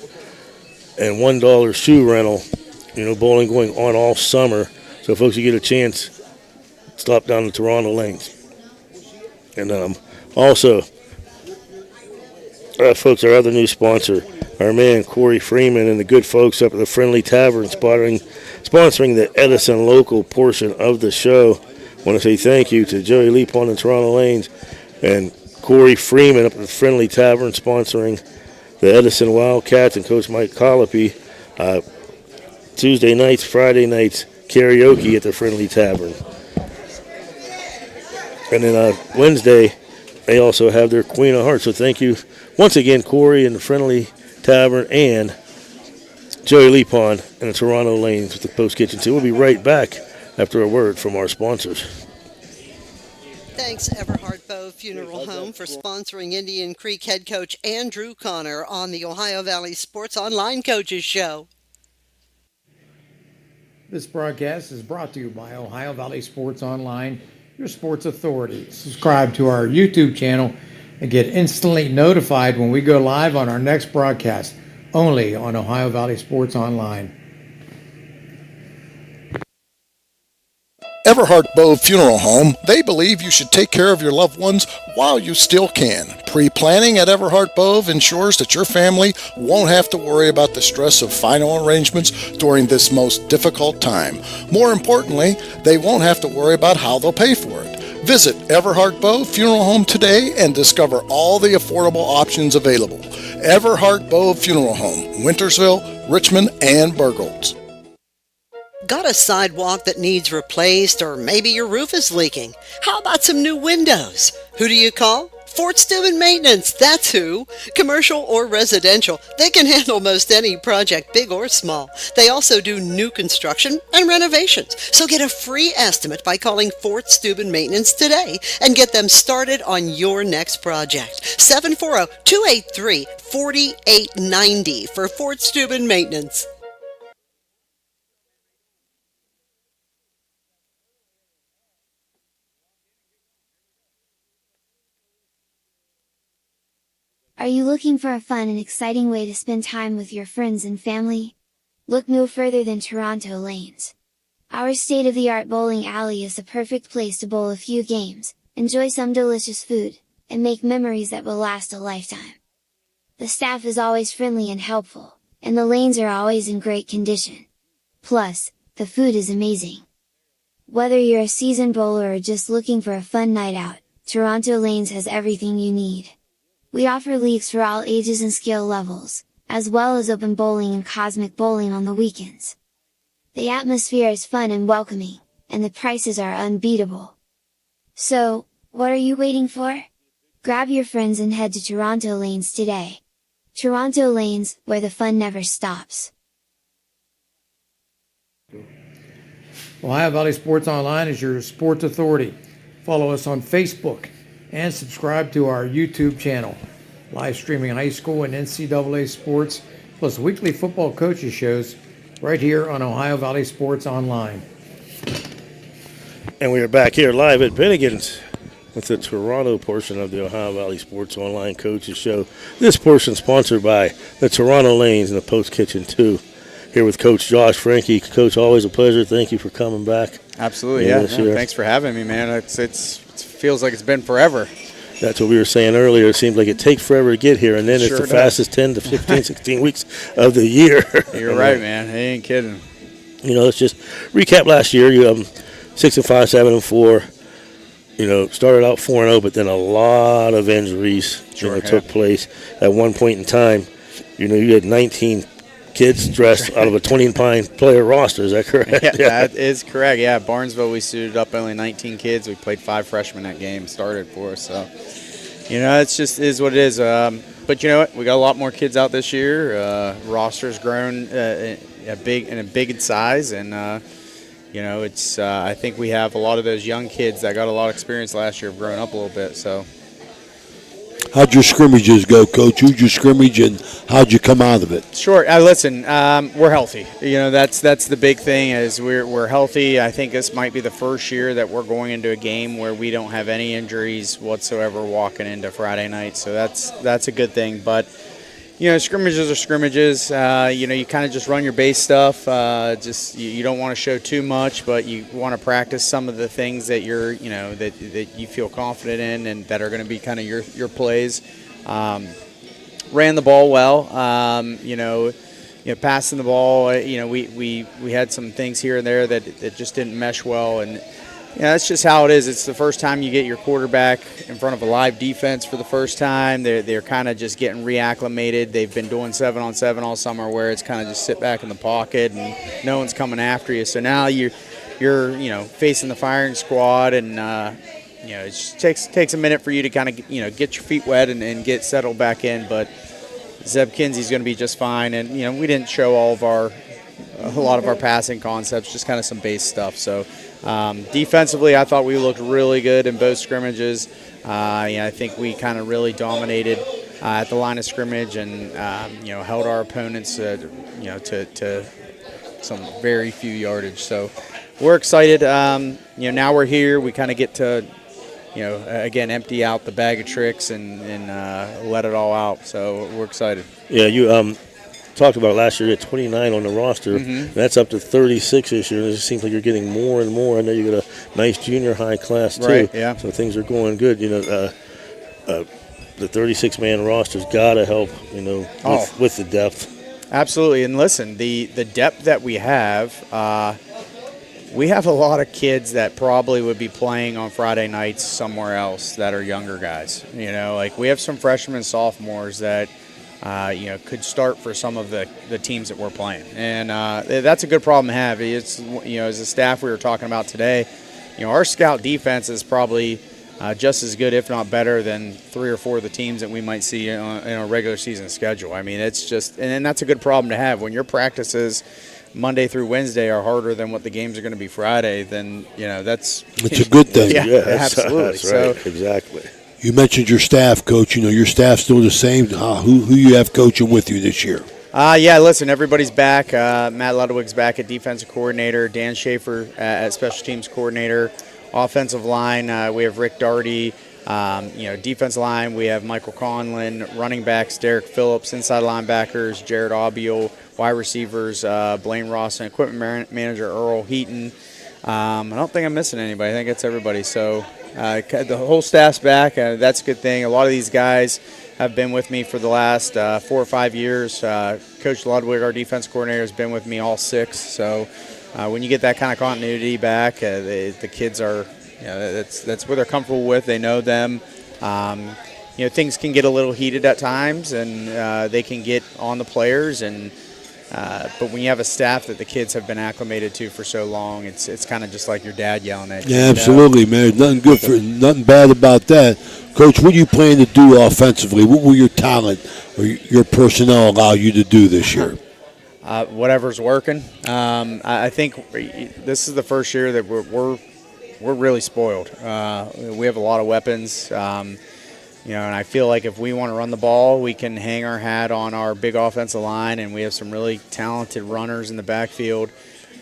and $1 shoe rental. Bowling going on all summer. So, folks, you get a chance, stop down to Toronto Lanes. And also, folks, our other new sponsor, our man Corey Freeman and the good folks up at the Friendly Tavern sponsoring the Edison local portion of the show. I want to say thank you to Joey Lepon and Toronto Lanes and Corey Freeman up at the Friendly Tavern sponsoring the Edison Wildcats and Coach Mike Collopy. Tuesday nights, Friday nights, karaoke at the Friendly Tavern. And then Wednesday, they also have their Queen of Hearts. So thank you once again, Corey and the Friendly Tavern and Joey Lepon and the Toronto Lanes with the Post Kitchen too. We'll be right back after a word from our sponsors. Thanks, Everhart Bow Funeral Home, for sponsoring Indian Creek head coach Andrew Connor on the Ohio Valley Sports Online Coaches Show. This broadcast is brought to you by Ohio Valley Sports Online, your sports authority. Subscribe to our YouTube channel and get instantly notified when we go live on our next broadcast, only on Ohio Valley Sports Online. Everhart Bow Funeral Home, they believe you should take care of your loved ones while you still can. Pre-planning at Everhart Bow ensures that your family won't have to worry about the stress of final arrangements during this most difficult time. More importantly, they won't have to worry about how they'll pay for it. Visit Everhart Bow Funeral Home today and discover all the affordable options available. Everhart Bow Funeral Home, Wintersville, Richmond, and Burgolds. Got a sidewalk that needs replaced, or maybe your roof is leaking? How about some new windows? Who do you call? Fort Steuben Maintenance, that's who. Commercial or residential, they can handle most any project, big or small. They also do new construction and renovations. So get a free estimate by calling Fort Steuben Maintenance today and get them started on your next project. 740-283-4890 for Fort Steuben Maintenance. Are you looking for a fun and exciting way to spend time with your friends and family? Look no further than Toronto Lanes. Our state-of-the-art bowling alley is the perfect place to bowl a few games, enjoy some delicious food, and make memories that will last a lifetime. The staff is always friendly and helpful, and the lanes are always in great condition. Plus, the food is amazing. Whether you're a seasoned bowler or just looking for a fun night out, Toronto Lanes has everything you need. We offer leagues for all ages and skill levels, as well as open bowling and cosmic bowling on the weekends. The atmosphere is fun and welcoming, and the prices are unbeatable. So, what are you waiting for? Grab your friends and head to Toronto Lanes today. Toronto Lanes, where the fun never stops. Ohio Valley Sports Online is your sports authority. Follow us on Facebook and subscribe to our YouTube channel. Live streaming high school and NCAA sports, plus weekly football coaches shows right here on Ohio Valley Sports Online. And we are back here live at Bennigan's with the Toronto portion of the Ohio Valley Sports Online Coaches Show. This portion sponsored by the Toronto Lanes and the Post Kitchen 2. Here with Coach Josh Frankie. Coach, always a pleasure. Thank you for coming back. Absolutely, yeah. Thanks for having me, man. It feels like it's been forever. That's what we were saying earlier. It seems like it takes forever to get here, and then it's the fastest 10 to 15, 16 weeks of the year. You're right, man. I ain't kidding. You know, let's just recap last year. You 6-5, 7-4. You know, started out 4-0, but then a lot of injuries took place at one point in time. You know, you had 19 kids dressed out of a 29-player roster. Is that correct? Yeah, that is correct. Yeah, Barnesville, we suited up only 19 kids. We played 5 freshmen that game, started for us. So, you know, it's just is what it is. But you know what? We got a lot more kids out this year. Roster's grown a big in size, and you know, it's. I think we have a lot of those young kids that got a lot of experience last year have grown up a little bit. So. How'd your scrimmages go, Coach? Who'd you scrimmage, and how'd you come out of it? Sure. Listen, we're healthy. You know, that's the big thing is we're healthy. I think this might be the first year that we're going into a game where we don't have any injuries whatsoever walking into Friday night. So that's a good thing. But you know, scrimmages are scrimmages. You know, you kind of just run your base stuff. You don't want to show too much, but you want to practice some of the things that that you feel confident in and that are going to be kind of your plays. Ran the ball well. Passing the ball. We had some things here and there that just didn't mesh well, and that's just how it is. It's the first time you get your quarterback in front of a live defense for the first time. They're kind of just getting reacclimated. They've been doing 7-on-7 all summer where it's kind of just sit back in the pocket and no one's coming after you. So now you're facing the firing squad, and it just takes a minute for you to kind of get your feet wet and get settled back in. But Zeb Kinsey's going to be just fine, and we didn't show a lot of our passing concepts, just kind of some base stuff. So. Defensively, I thought we looked really good in both scrimmages. I think we kind of really dominated at the line of scrimmage and held our opponents to some very few yardage. So we're excited. Now we're here. We kind of get to again empty out the bag of tricks and let it all out. So we're excited. Yeah, you talked about last year, you had 29 on the roster. Mm-hmm. That's up to 36 this year. It seems like you're getting more and more. I know you got a nice junior high class too. Right, yeah. So things are going good. The 36-man roster's got to help. With the depth. Absolutely, and listen, the depth that we have a lot of kids that probably would be playing on Friday nights somewhere else that are younger guys. Like we have some freshmen and sophomores that. Could start for some of the teams that we're playing. And that's a good problem to have. It's, as a staff we were talking about today, our scout defense is probably just as good, if not better, than 3 or 4 of the teams that we might see in a regular season schedule. I mean, it's just – and that's a good problem to have. When your practices Monday through Wednesday are harder than what the games are going to be Friday, then, that's – it's a good thing. Yeah, absolutely. That's right. So, exactly. You mentioned your staff, Coach. Your staff's still the same. Who you have coaching with you this year? Listen, everybody's back. Matt Ludwig's back at defensive coordinator. Dan Schaefer at special teams coordinator. Offensive line, we have Rick Daugherty Defensive line, we have Michael Conlon, running backs, Derek Phillips, inside linebackers, Jared Aubiel, wide receivers, Blaine Ross, and equipment manager Earl Heaton. I don't think I'm missing anybody. I think it's everybody. So the whole staff's back. That's a good thing. A lot of these guys have been with me for the last 4 or 5 years. Coach Ludwig, our defense coordinator, has been with me all 6. So when you get that kind of continuity back, the kids are, that's what they're comfortable with. They know them. Things can get a little heated at times, and they can get on the players. But when you have a staff that the kids have been acclimated to for so long, it's kind of just like your dad yelling at you. Yeah, absolutely, man. Nothing bad about that. Coach, what do you plan to do offensively? What will your talent or your personnel allow you to do this year? Whatever's working. I think this is the first year that we're really spoiled. We have a lot of weapons. And I feel like if we want to run the ball, we can hang our hat on our big offensive line, and we have some really talented runners in the backfield.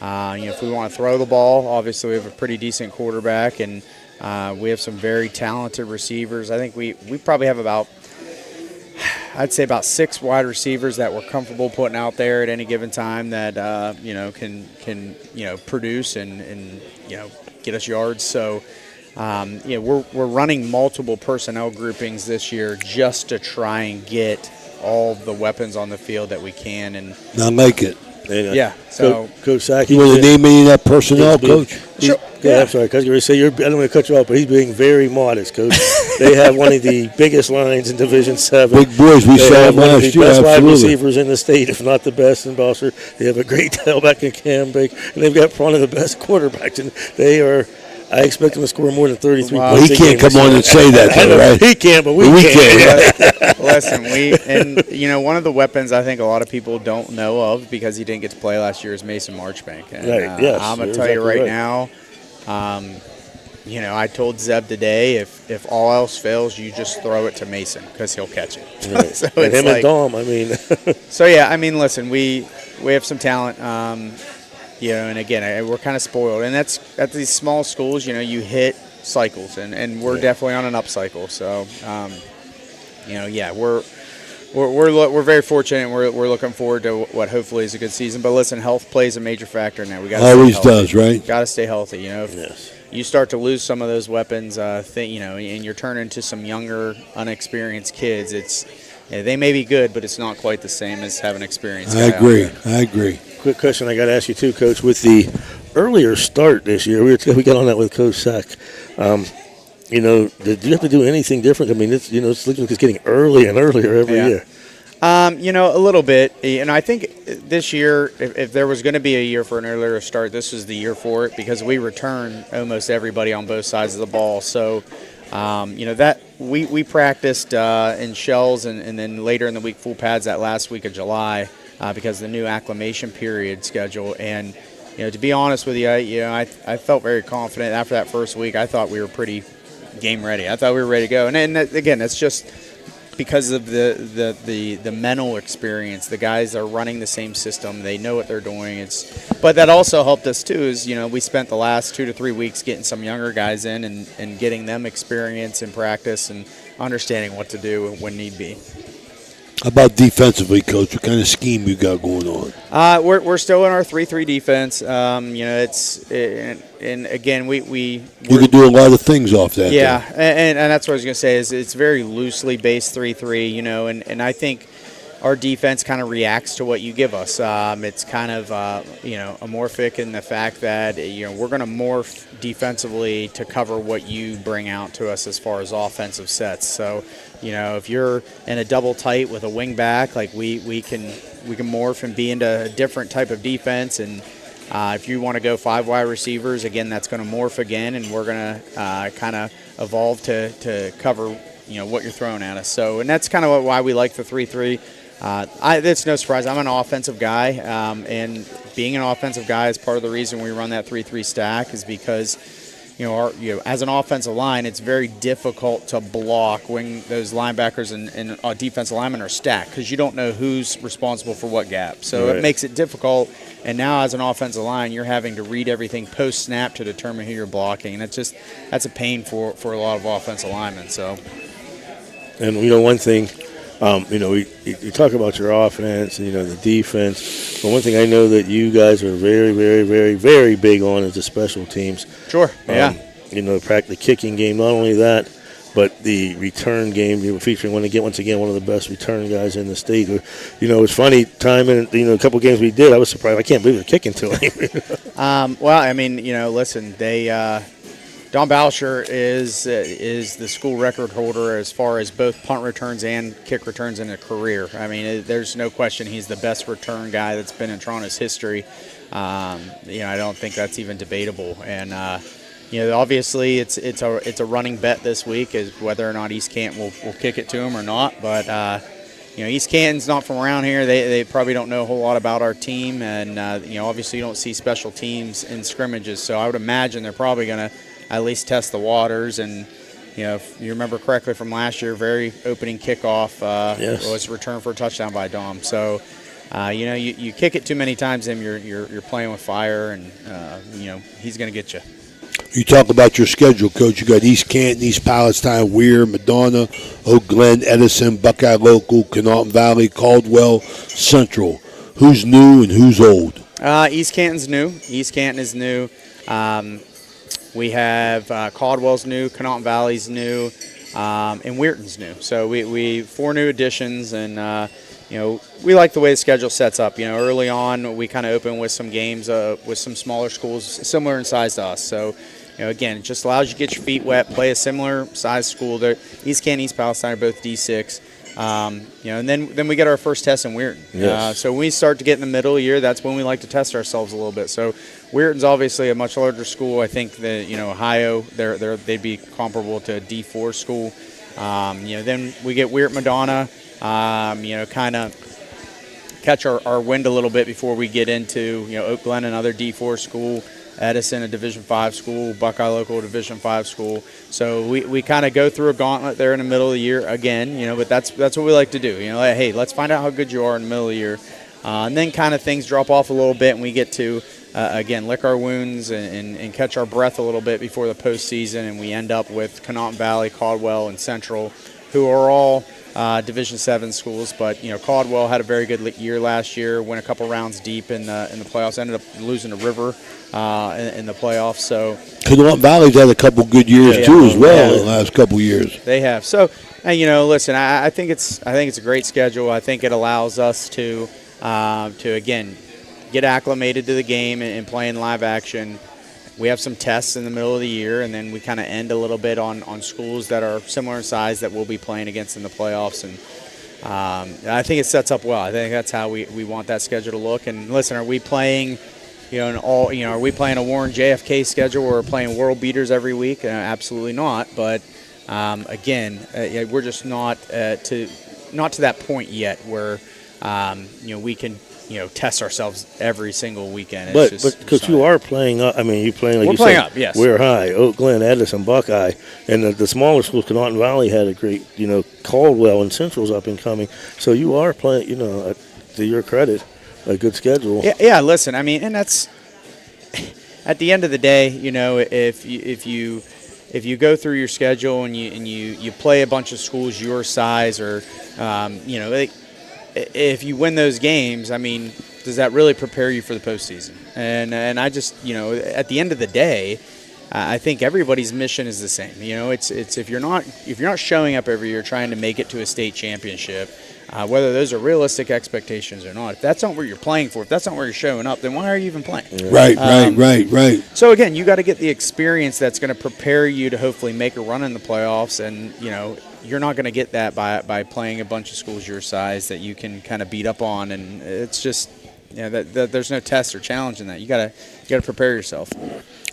If we want to throw the ball, obviously we have a pretty decent quarterback, and we have some very talented receivers. I think we probably have about 6 wide receivers that we're comfortable putting out there at any given time that can produce and get us yards. So. We're running multiple personnel groupings this year just to try and get all the weapons on the field that we can. And I like it. Yeah. So, Coach Sack, you want to name any of that personnel, Coach? Sure. I'm sorry, Coach. You say I don't want to cut you off, but he's being very modest, Coach. They have one of the biggest lines in Division 7. Big boys, we saw them last year. Best absolutely. wide receivers in the state, if not the best in Boston. They have a great tailback in Cam Bake, and they've got one of the best quarterbacks, and they are. I expect him to score more than 33 points. Well, he can't come on and say that, though, right? He can't, but we can. Listen, one of the weapons I think a lot of people don't know of because he didn't get to play last year is Mason Marchbank. And, right, yes. I'm going to tell you right now, I told Zeb today, if all else fails, you just throw it to Mason because he'll catch it. Right. So and him and Dom, listen, we have some talent. And again, we're kind of spoiled. And that's at these small schools, you hit cycles, and we're definitely on an up cycle. So, we're very fortunate, and we're looking forward to what hopefully is a good season. But listen, health plays a major factor in that. We got always does, right? Got to stay healthy. If you start to lose some of those weapons, and you're turning to some younger, unexperienced kids, they may be good, but it's not quite the same as having experience. I agree. Quick question I got to ask you too, Coach. With the earlier start this year, we got on that with Coach Sack. Did you have to do anything different? I mean, it's looking like it's getting earlier and earlier every year. A little bit. I think this year, if there was going to be a year for an earlier start, this was the year for it because we return almost everybody on both sides of the ball. So, that we practiced in shells and then later in the week full pads that last week of July. Because of the new acclimation period schedule. And, to be honest with you, I felt very confident after that first week. I thought we were pretty game ready. I thought we were ready to go. And again, that's just because of the mental experience. The guys are running the same system. They know what they're doing. But that also helped us, too, is, we spent the last 2 to 3 weeks getting some younger guys in and getting them experience in practice and understanding what to do when need be. How about defensively, Coach? What kind of scheme you got going on? We're still in our 3-3 defense. And again, you can do a lot of things off that. Yeah, and that's what I was going to say is it's very loosely based 3-3. And I think our defense kind of reacts to what you give us. It's kind of amorphic in the fact that we're going to morph defensively to cover what you bring out to us as far as offensive sets. So, if you're in a double tight with a wing back, like we can morph and be into a different type of defense. And if you want to go 5 wide receivers, again, that's going to morph again, and we're going to kind of evolve to cover what you're throwing at us. So, and that's kind of why we like the 3-3. It's no surprise. I'm an offensive guy, and being an offensive guy is part of the reason we run that 3-3 stack is because, as an offensive line, it's very difficult to block when those linebackers and defensive linemen are stacked because you don't know who's responsible for what gap. So it makes it difficult. And now as an offensive line, you're having to read everything post-snap to determine who you're blocking. And that's a pain for a lot of offensive linemen. So. And, one thing, we talk about your offense and, the defense. But one thing I know that you guys are very, very, very, very big on is the special teams. Sure, yeah. The kicking game, not only that, but the return game. You were featuring once again one of the best return guys in the state. It's funny, a couple games we did, I was surprised. I can't believe they're kicking to him. Listen, they Don Boucher is the school record holder as far as both punt returns and kick returns in a career. I mean, there's no question he's the best return guy that's been in Toronto's history. I don't think that's even debatable. And obviously it's a running bet this week is whether or not East Canton will kick it to him or not. But East Canton's not from around here. They probably don't know a whole lot about our team, and obviously you don't see special teams in scrimmages. So I would imagine they're probably going to at least test the waters. And if you remember correctly from last year, very opening kickoff was returned for a touchdown by Dom. So you kick it too many times, and you're playing with fire, and he's going to get you. You talk about your schedule, Coach. You got East Canton, East Palestine, Weir, Madonna, Oak Glen, Edison, Buckeye Local, Connaughton Valley, Caldwell, Central. Who's new and who's old? East Canton's new. East Canton is new. We have Caldwell's new, Connaughton Valley's new, and Weirton's new. So we 4 new additions, and we like the way the schedule sets up. Early on we kind of open with some games with some smaller schools similar in size to us. So again, it just allows you to get your feet wet, play a similar size school. East Canton, East Palestine are both D6. And then we get our first test in Weirton. Yes. So when we start to get in the middle of the year, that's when we like to test ourselves a little bit. So Weirton's obviously a much larger school. I think that Ohio, they'd be comparable to a D4 school. Then we get Weirton Madonna. Kind of catch our wind a little bit before we get into Oak Glen, another D4 school. Edison, a Division 5 school, Buckeye Local, a Division 5 school. So we kind of go through a gauntlet there in the middle of the year again, but that's what we like to do. Hey, let's find out how good you are in the middle of the year. And then kind of things drop off a little bit, and we get to, again, lick our wounds and catch our breath a little bit before the postseason, and we end up with Connaughton Valley, Caldwell, and Central, who are all Division 7 schools. But Caldwell had a very good year last year, went a couple rounds deep in the playoffs, ended up losing to River in the playoffs. So Connaughton Valley's had a couple good years too as well in the last couple years. They have. So listen, I think it's a great schedule. I think it allows us to again get acclimated to the game and play in live action. We have some tests in the middle of the year, and then we kind of end a little bit on schools that are similar in size that we'll be playing against in the playoffs. And I think it sets up well. I think that's how we want that schedule to look. And listen, are we playing, are we playing a Warren JFK schedule where we're playing world beaters every week? Absolutely not. But again, we're just not to that point yet where we can test ourselves every single weekend. But because you are playing up, you're playing like we're you playing said, up, yes. We're High, Oak Glen, Edison, Buckeye, and the smaller schools, Connaughton Valley had a great, Caldwell and Central's up and coming. So you are playing, to your credit, a good schedule. Yeah. Listen, and that's at the end of the day, if you go through your schedule and you play a bunch of schools your size, or if you win those games, does that really prepare you for the postseason? And I just, at the end of the day, I think everybody's mission is the same. It's if you're not showing up every year trying to make it to a state championship, whether those are realistic expectations or not, if that's not what you're playing for, if that's not where you're showing up, then why are you even playing? Right. So again, you got to get the experience that's going to prepare you to hopefully make a run in the playoffs, and you're not going to get that by playing a bunch of schools your size that you can kind of beat up on, and it's just that there's no test or challenge in that. You got to prepare yourself.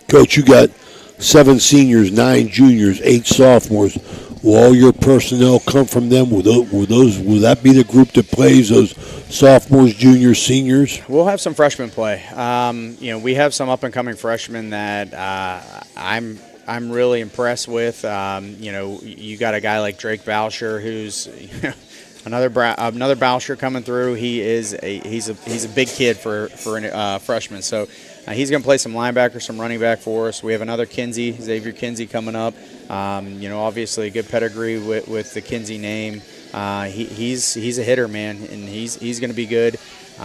Coach, you got 7 seniors, 9 juniors, 8 sophomores. Will all your personnel come from them? Will that be the group that plays those sophomores, juniors, seniors? We'll have some freshmen play. We have some up and coming freshmen that I'm I'm really impressed with. You got a guy like Drake Boucher, who's another Boucher coming through. He's a big kid for a freshman. So he's going to play some linebacker, some running back for us. We have another Xavier Kinsey coming up. Obviously a good pedigree with the Kinsey name. He's a hitter, man, and he's going to be good.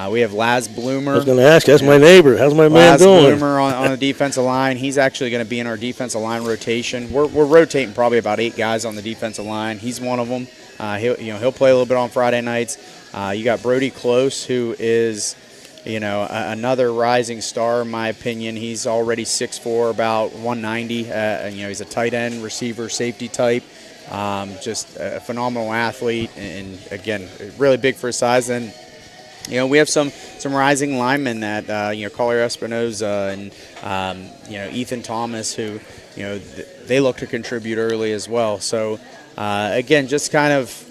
We have Laz Bloomer. I was going to ask, that's my neighbor. How's my man doing? Laz Bloomer on the defensive line. He's actually going to be in our defensive line rotation. We're rotating probably about 8 guys on the defensive line. He's one of them. He'll play a little bit on Friday nights. You got Brody Close, who is another rising star in my opinion. He's already 6'4", about 190. He's a tight end, receiver, safety type. Just a phenomenal athlete, and again, really big for his size. And we have some rising linemen that Collier Espinoza and Ethan Thomas, who they look to contribute early as well. So again, just kind of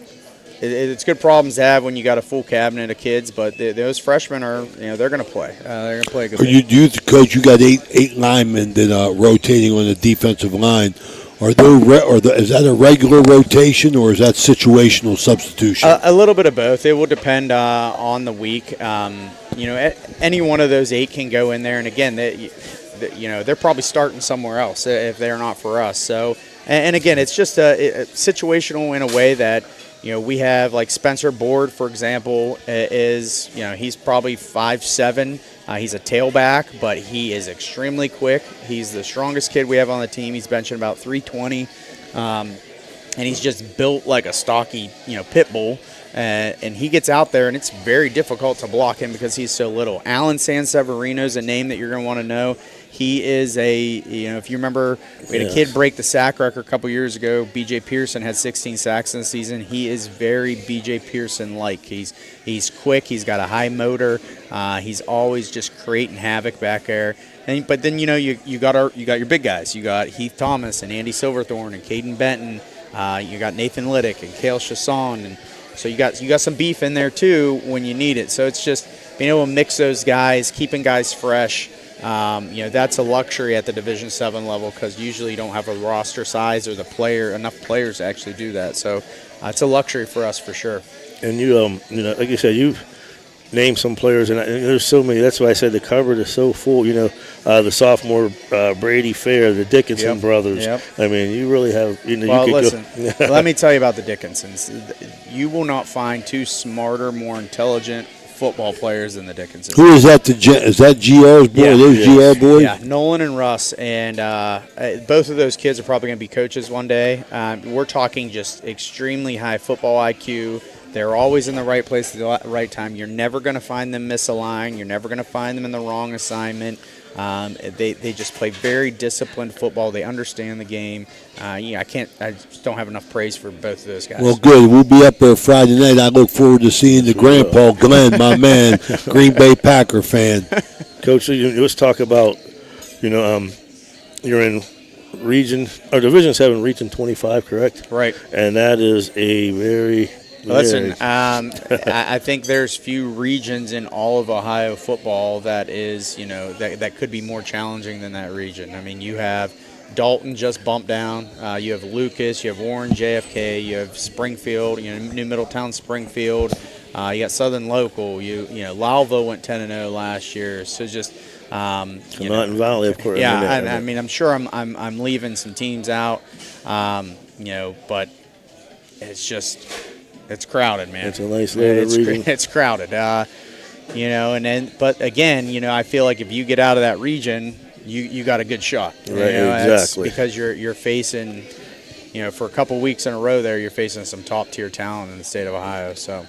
it's good problems to have when you got a full cabinet of kids. But those freshmen are they're going to play. They're going to play a good. Coach, you got eight linemen that rotating on the defensive line. Is that a regular rotation or is that situational substitution? A little bit of both. It will depend on the week. Any one of those 8 can go in there, and again, they're probably starting somewhere else if they're not for us. So, and again, it's just situational in a way that we have like Spencer Board, for example, he's probably 5'7". He's a tailback, but he is extremely quick. He's the strongest kid we have on the team. He's benching about 320, and he's just built like a stocky, pit bull. And he gets out there, and it's very difficult to block him because he's so little. Alan Sanseverino is a name that you're going to want to know. He is if you remember, we had a kid break the sack record a couple years ago. B.J. Pearson had 16 sacks in the season. He is very B.J. Pearson-like. He's quick. He's got a high motor. He's always just creating havoc back there. But then you got your big guys. You got Heath Thomas and Andy Silverthorne and Caden Benton. You got Nathan Liddick and Cale Chasson, and so you got some beef in there too when you need it. So it's just being able to mix those guys, keeping guys fresh. That's a luxury at the Division VII level because usually you don't have a roster size or enough players to actually do that. So it's a luxury for us for sure. And like you said, you've named some players, and there's so many. That's why I said the cupboard is so full. The sophomore Brady Fair, the Dickinson brothers. Yep. I mean, you really have. Listen. Let me tell you about the Dickinsons. You will not find 2 smarter, more intelligent football players than the Dickinsons. Who is that? Is that GR's boy? Yeah. Those GR boys? Yeah, Nolan and Russ, and both of those kids are probably going to be coaches one day. We're talking just extremely high football IQ. They're always in the right place at the right time. You're never going to find them miss a line. You're never going to find them in the wrong assignment. They just play very disciplined football. They understand the game. I just don't have enough praise for both of those guys. Well, good. We'll be up there Friday night. I look forward to seeing the Grandpa Glenn, my man, Green Bay Packer fan. Coach, let's talk about, you're in Division 7, Region 25, correct? Right. And that is a very Listen, I think there's few regions in all of Ohio football that is, that could be more challenging than that region. I mean, you have Dalton just bumped down. You have Lucas. You have Warren, JFK. You have Springfield. New Middletown, Springfield. You got Southern Local. Lalva went 10-0 last year. So just Mountain Valley, of course. Yeah, I mean, I'm sure I'm leaving some teams out. But it's just. It's crowded, man. It's a nice little region. It's crowded, but again, I feel like if you get out of that region, you got a good shot. Right, exactly. Because you're facing, for a couple weeks in a row there, you're facing some top tier talent in the state of Ohio. So,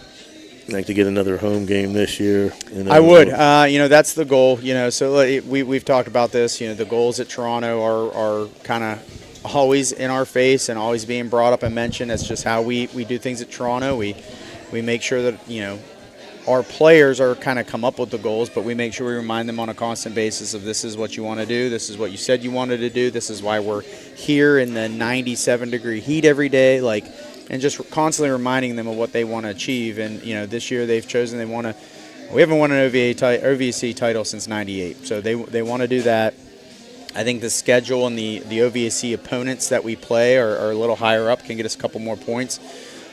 I'd like to get another home game this year. I would. That's the goal. So we've talked about this. The goals at Toronto are kind of always in our face and always being brought up and mentioned. That's just how we do things at Toronto. We make sure that our players are kind of come up with the goals, but we make sure we remind them on a constant basis of this is what you want to do, this is what you said you wanted to do, this is why we're here in the 97-degree heat every day, and just constantly reminding them of what they want to achieve. And this year they've chosen we haven't won an OVC title since '98, so they want to do that. I think the schedule and the OVSE opponents that we play are a little higher up, can get us a couple more points.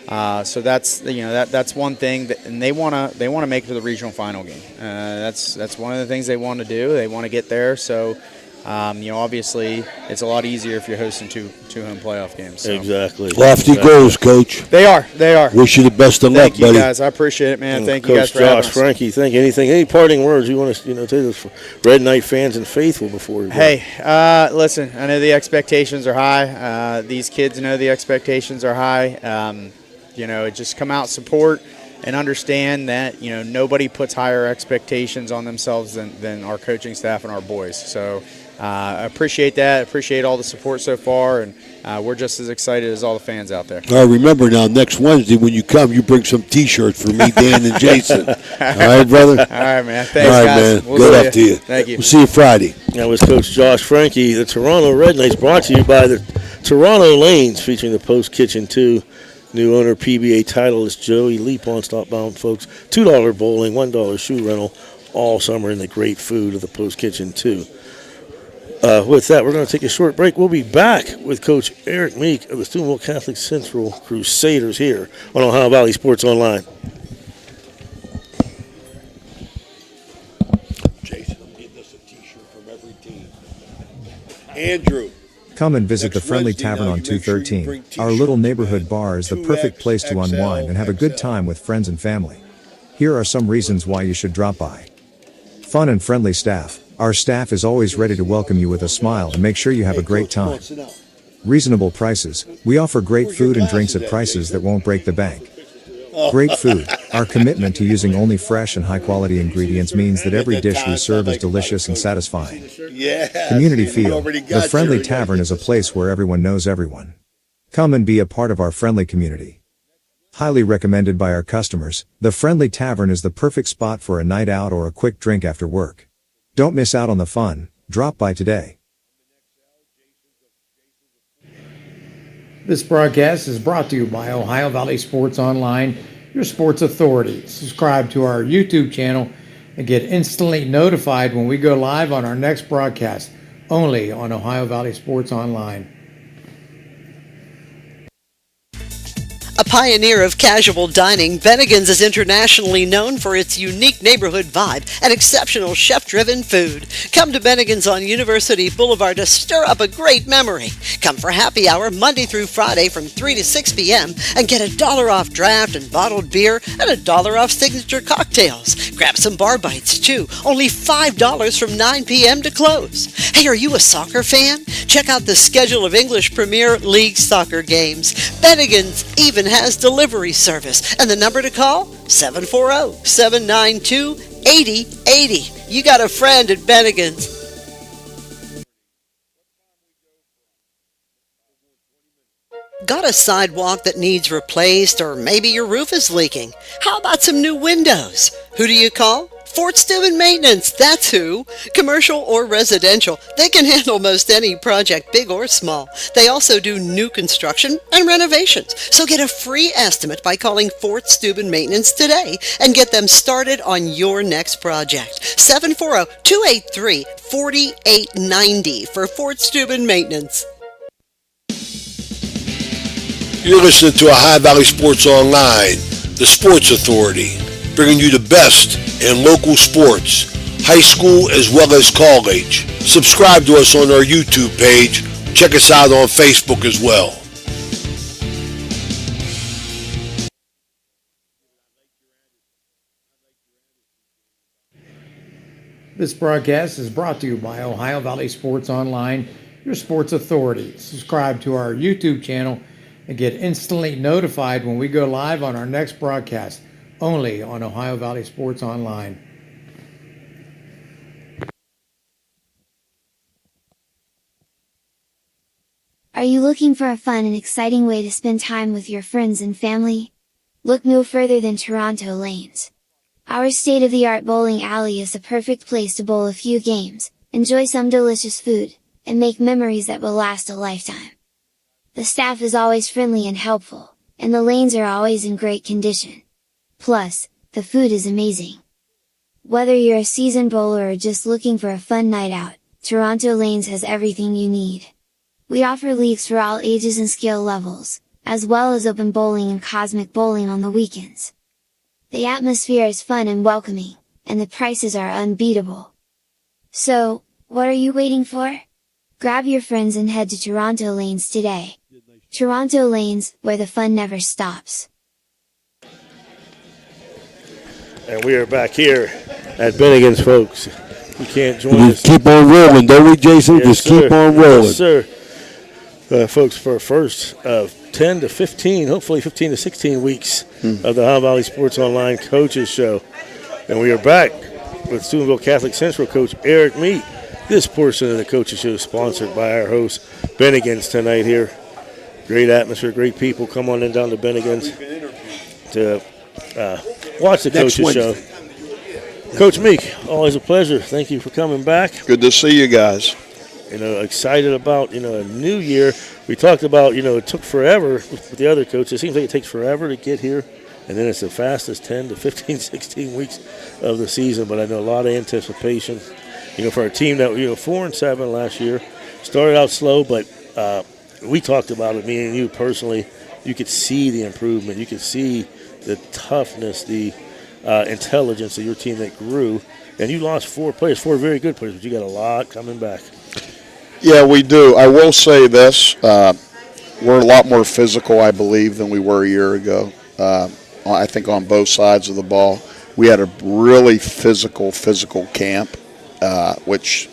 So that's that's one thing, and they want to make it to the regional final game. That's one of the things they want to do. They want to get there. So obviously it's a lot easier if you're hosting two home playoff games. So. Exactly. Lofty goals, Coach. They are. Wish you the best of luck, Thank you, buddy. guys. I appreciate it, man. Thank Coach you guys for having Josh, us. Frankie, any parting words you want to tell those Red Knight fans and faithful before we go? Hey, listen, I know the expectations are high. These kids know the expectations are high. Just come out, support, and understand that, nobody puts higher expectations on themselves than our coaching staff and our boys. So I appreciate that. Appreciate all the support so far, and we're just as excited as all the fans out there. All right, remember now, next Wednesday when you come, you bring some T-shirts for me, Dan, and Jason. All right, brother? All right, man. Thanks, all right, guys. man. Good luck to you. Thank you. We'll see you Friday. That was Coach Josh Frankie. The Toronto Red Knights brought to you by the Toronto Lanes, featuring the Post Kitchen 2. New owner PBA titleist Joey Leapon. Stop by, folks. $2 bowling, $1 shoe rental all summer, and the great food of the Post Kitchen 2. With that, we're going to take a short break. We'll be back with Coach Eric Meek of the Steubenville Catholic Central Crusaders here on Ohio Valley Sports Online. Jason, I'm getting us a T-shirt from every team. Andrew. Come and visit the Friendly Tavern on 213. Our little neighborhood bar is the perfect place to unwind and have a good time with friends and family. Here are some reasons why you should drop by. Fun and friendly staff. Our staff is always ready to welcome you with a smile and make sure you have a great time. Reasonable prices. We offer great food and drinks at prices that won't break the bank. Great food. Our commitment to using only fresh and high-quality ingredients means that every dish we serve is delicious and satisfying. Community feel. The Friendly Tavern is a place where everyone knows everyone. Come and be a part of our friendly community. Highly recommended by our customers, the Friendly Tavern is the perfect spot for a night out or a quick drink after work. Don't miss out on the fun. Drop by today. This broadcast is brought to you by Ohio Valley Sports Online, your sports authority. Subscribe to our YouTube channel and get instantly notified when we go live on our next broadcast, only on Ohio Valley Sports Online. A pioneer of casual dining, Bennigan's is internationally known for its unique neighborhood vibe and exceptional chef-driven food. Come to Bennigan's on University Boulevard to stir up a great memory. Come for happy hour Monday through Friday from 3 to 6 p.m. and get $1 off draft and bottled beer and $1 off signature cocktails. Grab some bar bites too, only $5 from 9 p.m. to close. Hey, are you a soccer fan? Check out the schedule of English Premier League soccer games. Bennigan's even has delivery service, and the number to call, 740-792-8080. You got a friend at Bennigan's. Got a sidewalk that needs replaced, or maybe your roof is leaking? How about some new windows? Who do you call? Fort Steuben Maintenance, that's who. Commercial or residential, they can handle most any project, big or small. They also do new construction and renovations. So get a free estimate by calling Fort Steuben Maintenance today and get them started on your next project. 740-283-4890 for Fort Steuben Maintenance. You're listening to Ohio Valley Sports Online, the sports authority, bringing you the best in local sports, high school as well as college. Subscribe to us on our YouTube page. Check us out on Facebook as well. This broadcast is brought to you by Ohio Valley Sports Online, your sports authority. Subscribe to our YouTube channel and get instantly notified when we go live on our next broadcast, only on Ohio Valley Sports Online. Are you looking for a fun and exciting way to spend time with your friends and family? Look no further than Toronto Lanes. Our state-of-the-art bowling alley is the perfect place to bowl a few games, enjoy some delicious food, and make memories that will last a lifetime. The staff is always friendly and helpful, and the lanes are always in great condition. Plus, the food is amazing. Whether you're a seasoned bowler or just looking for a fun night out, Toronto Lanes has everything you need. We offer leagues for all ages and skill levels, as well as open bowling and cosmic bowling on the weekends. The atmosphere is fun and welcoming, and the prices are unbeatable. So, what are you waiting for? Grab your friends and head to Toronto Lanes today. Toronto Lanes, where the fun never stops. And we are back here at Bennigan's, folks. You can't join We us. keep on rolling, don't we, Jason? Yes, Just sir. keep on rolling. Yes, sir. Folks, for our first of 10 to 15, hopefully 15 to 16 weeks of the Ohio Valley Sports Online Coaches Show. And we are back with Steubenville Catholic Central coach Eric Meek. This portion of the Coaches Show is sponsored by our host, Bennigan's, tonight here. Great atmosphere, great people. Come on in down to Bennigan's to watch the Next Coaches Show. Coach Meek, always a pleasure. Thank you for coming back. Good to see you guys. Excited about, a new year. We talked about, it took forever with the other coaches. It seems like it takes forever to get here, and then it's the fastest 10 to 15, 16 weeks of the season. But I know a lot of anticipation, for our team that, 4-7 last year. Started out slow, but we talked about it, me and you personally. You could see the improvement. You could see the toughness, the intelligence of your team that grew. And you lost 4 players, 4 very good players, but you got a lot coming back. Yeah, we do. I will say this. We're a lot more physical, I believe, than we were a year ago. I think on both sides of the ball. We had a really physical camp, which,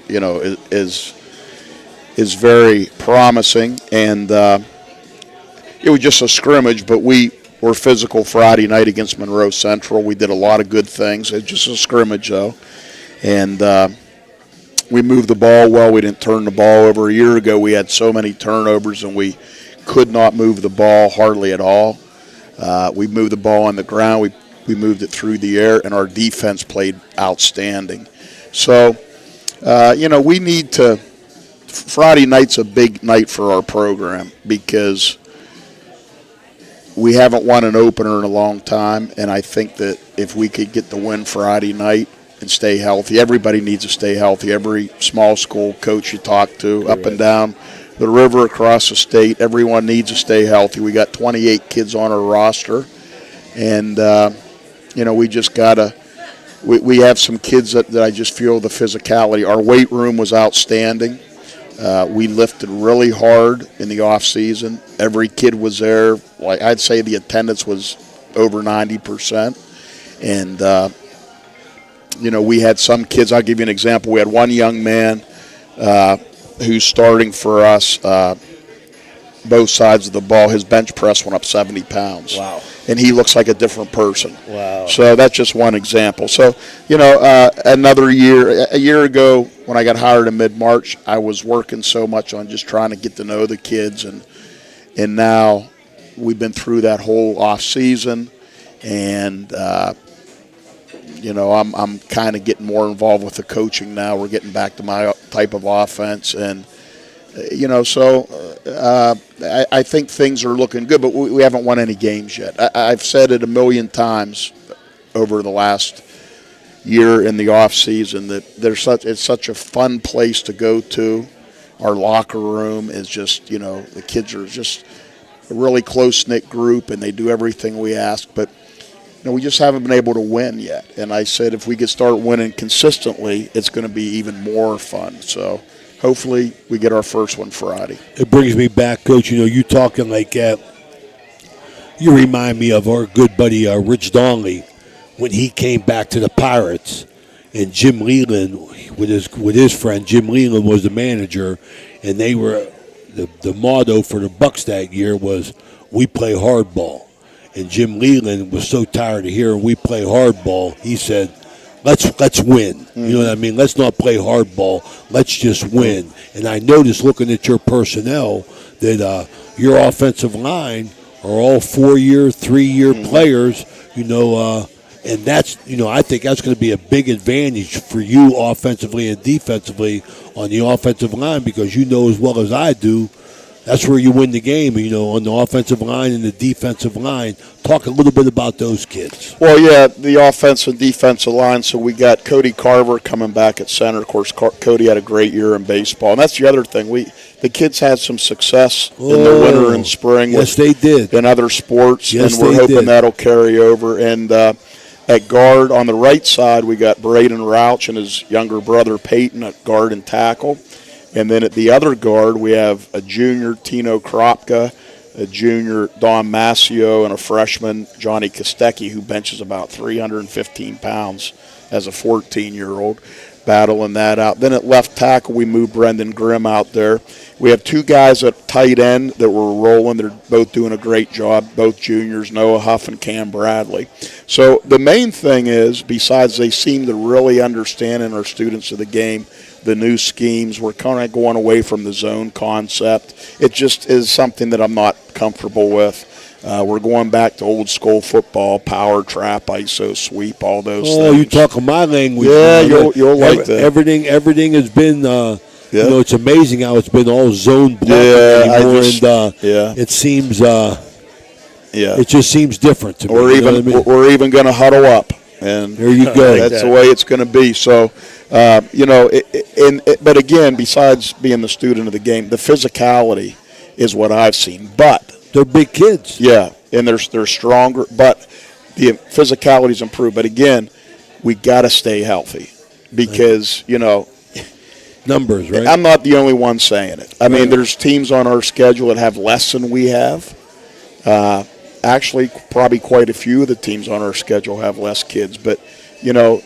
is very promising. And it was just a scrimmage, but we were physical Friday night against Monroe Central. We did a lot of good things. It's just a scrimmage, though. And we moved the ball well. We didn't turn the ball over. A year ago, we had so many turnovers, and we could not move the ball hardly at all. We moved the ball on the ground. We moved it through the air, and our defense played outstanding. So, we need to – Friday night's a big night for our program because we haven't won an opener in a long time, and I think that if we could get the win Friday night and stay healthy, everybody needs to stay healthy. Every small school coach you talk to, up and down the river, across the state, everyone needs to stay healthy. We got 28 kids on our roster, and, we just got to – we have some kids that I just feel the physicality. Our weight room was outstanding. We lifted really hard in the off season. Every kid was there. Like I'd say the attendance was over 90%. And, we had some kids. I'll give you an example. We had one young man who's starting for us both sides of the ball. His bench press went up 70 pounds. Wow. And he looks like a different person. Wow. So that's just one example. So, another year, a year ago when I got hired in mid-March, I was working so much on just trying to get to know the kids. And now we've been through that whole off season. And, I'm kind of getting more involved with the coaching now. We're getting back to my type of offense. And, I think things are looking good, but we haven't won any games yet. I've said it a million times over the last year in the off season that it's such a fun place to go to. Our locker room is just, the kids are just a really close-knit group, and they do everything we ask. But, we just haven't been able to win yet. And I said if we could start winning consistently, it's going to be even more fun. So hopefully we get our first one Friday. It brings me back, Coach. You talking like that. You remind me of our good buddy Rich Donnelly when he came back to the Pirates, and Jim Leland with his friend Jim Leland was the manager, and they were the motto for the Bucks that year was "We play hardball." And Jim Leland was so tired of hearing "we play hardball," he said, let's win. You know what I mean? Let's not play hardball. Let's just win. And I noticed looking at your personnel that your offensive line are all 4-year, 3-year players, and that's, I think that's going to be a big advantage for you offensively and defensively on the offensive line because you know as well as I do that's where you win the game, on the offensive line and the defensive line. Talk a little bit about those kids. Well, yeah, the offensive and defensive line. So we got Cody Carver coming back at center. Of course, Cody had a great year in baseball. And that's the other thing. The kids had some success in the winter and spring. Yes, they did. In other sports. Yes, and we're they hoping did. that'll carry over. And at guard on the right side, we got Braden Rauch and his younger brother Peyton at guard and tackle. And then at the other guard, we have a junior, Tino Kropka, a junior, Don Mascio, and a freshman, Johnny Kostecki, who benches about 315 pounds as a 14-year-old, battling that out. Then at left tackle, we moved Brendan Grimm out there. We have two guys at tight end that were rolling. They're both doing a great job, both juniors, Noah Huff and Cam Bradley. So the main thing is, besides they seem to really understand in our students of the game, the new schemes. We're kind of going away from the zone concept. It just is something that I'm not comfortable with. We're going back to old school football, power trap, ISO sweep, all those things. Oh, you talking my language. Yeah, you'll like that. Everything has been, it's amazing how it's been all zone blocking anymore. It seems, it just seems different to me. We're even going to huddle up. And there you go. That's the way it's going to be. So, but again, besides being the student of the game, the physicality is what I've seen. But they're big kids. Yeah, and they're stronger. But the physicality's improved. But again, we got to stay healthy because numbers. Right. I'm not the only one saying it. I mean, there's teams on our schedule that have less than we have. Actually, probably quite a few of the teams on our schedule have less kids. But, the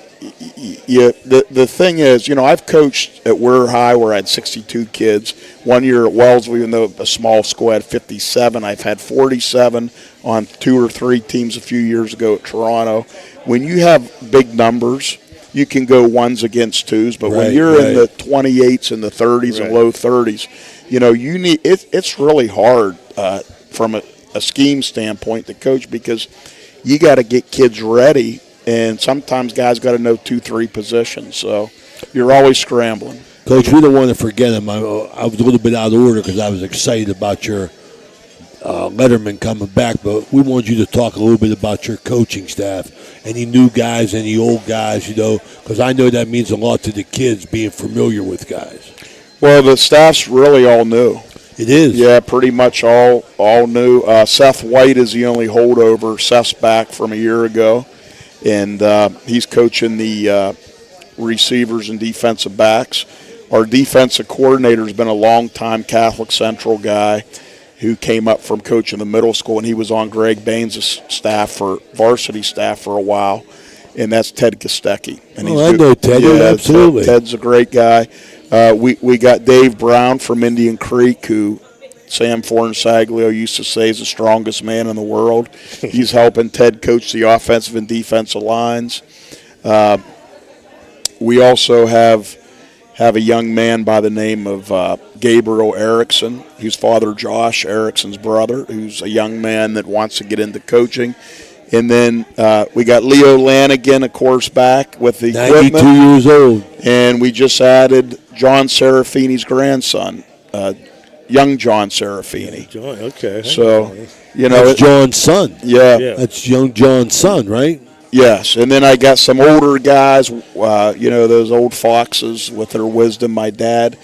thing is, I've coached at Weir High where I had 62 kids. 1 year at Wellsville, even though a small school, I had 57. I've had 47 on 2 or 3 teams a few years ago at Toronto. When you have big numbers, you can go ones against twos. But when you're in the 28s and the 30s and low 30s, you need it's really hard from a scheme standpoint to coach because you got to get kids ready, and sometimes guys got to know 2-3 positions, so you're always scrambling. Coach, we don't want to forget him. I was a little bit out of order because I was excited about your Letterman coming back, but we wanted you to talk a little bit about your coaching staff, any new guys, any old guys, because I know that means a lot to the kids being familiar with guys. Well, the staff's really all new. It is. Yeah, pretty much all new. Seth White is the only holdover. Seth's back from a year ago, and he's coaching the receivers and defensive backs. Our defensive coordinator has been a long-time Catholic Central guy who came up from coaching the middle school, and he was on Greg Baines' varsity staff for a while, and that's Ted Kostecki. And I know Ted, absolutely. Ted's a great guy. We got Dave Brown from Indian Creek, who Sam Fornsaglio used to say is the strongest man in the world. He's helping Ted coach the offensive and defensive lines. We also have a young man by the name of Gabriel Erickson, who's Father Josh Erickson's brother, who's a young man that wants to get into coaching. And then we got Leo Lanigan, of course, back with the 92 equipment. years old. And we just added John Serafini's grandson, young John Serafini. John, okay. So, that's John's son. Yeah. That's young John's son, right? Yes. And then I got some older guys, those old foxes with their wisdom. My dad,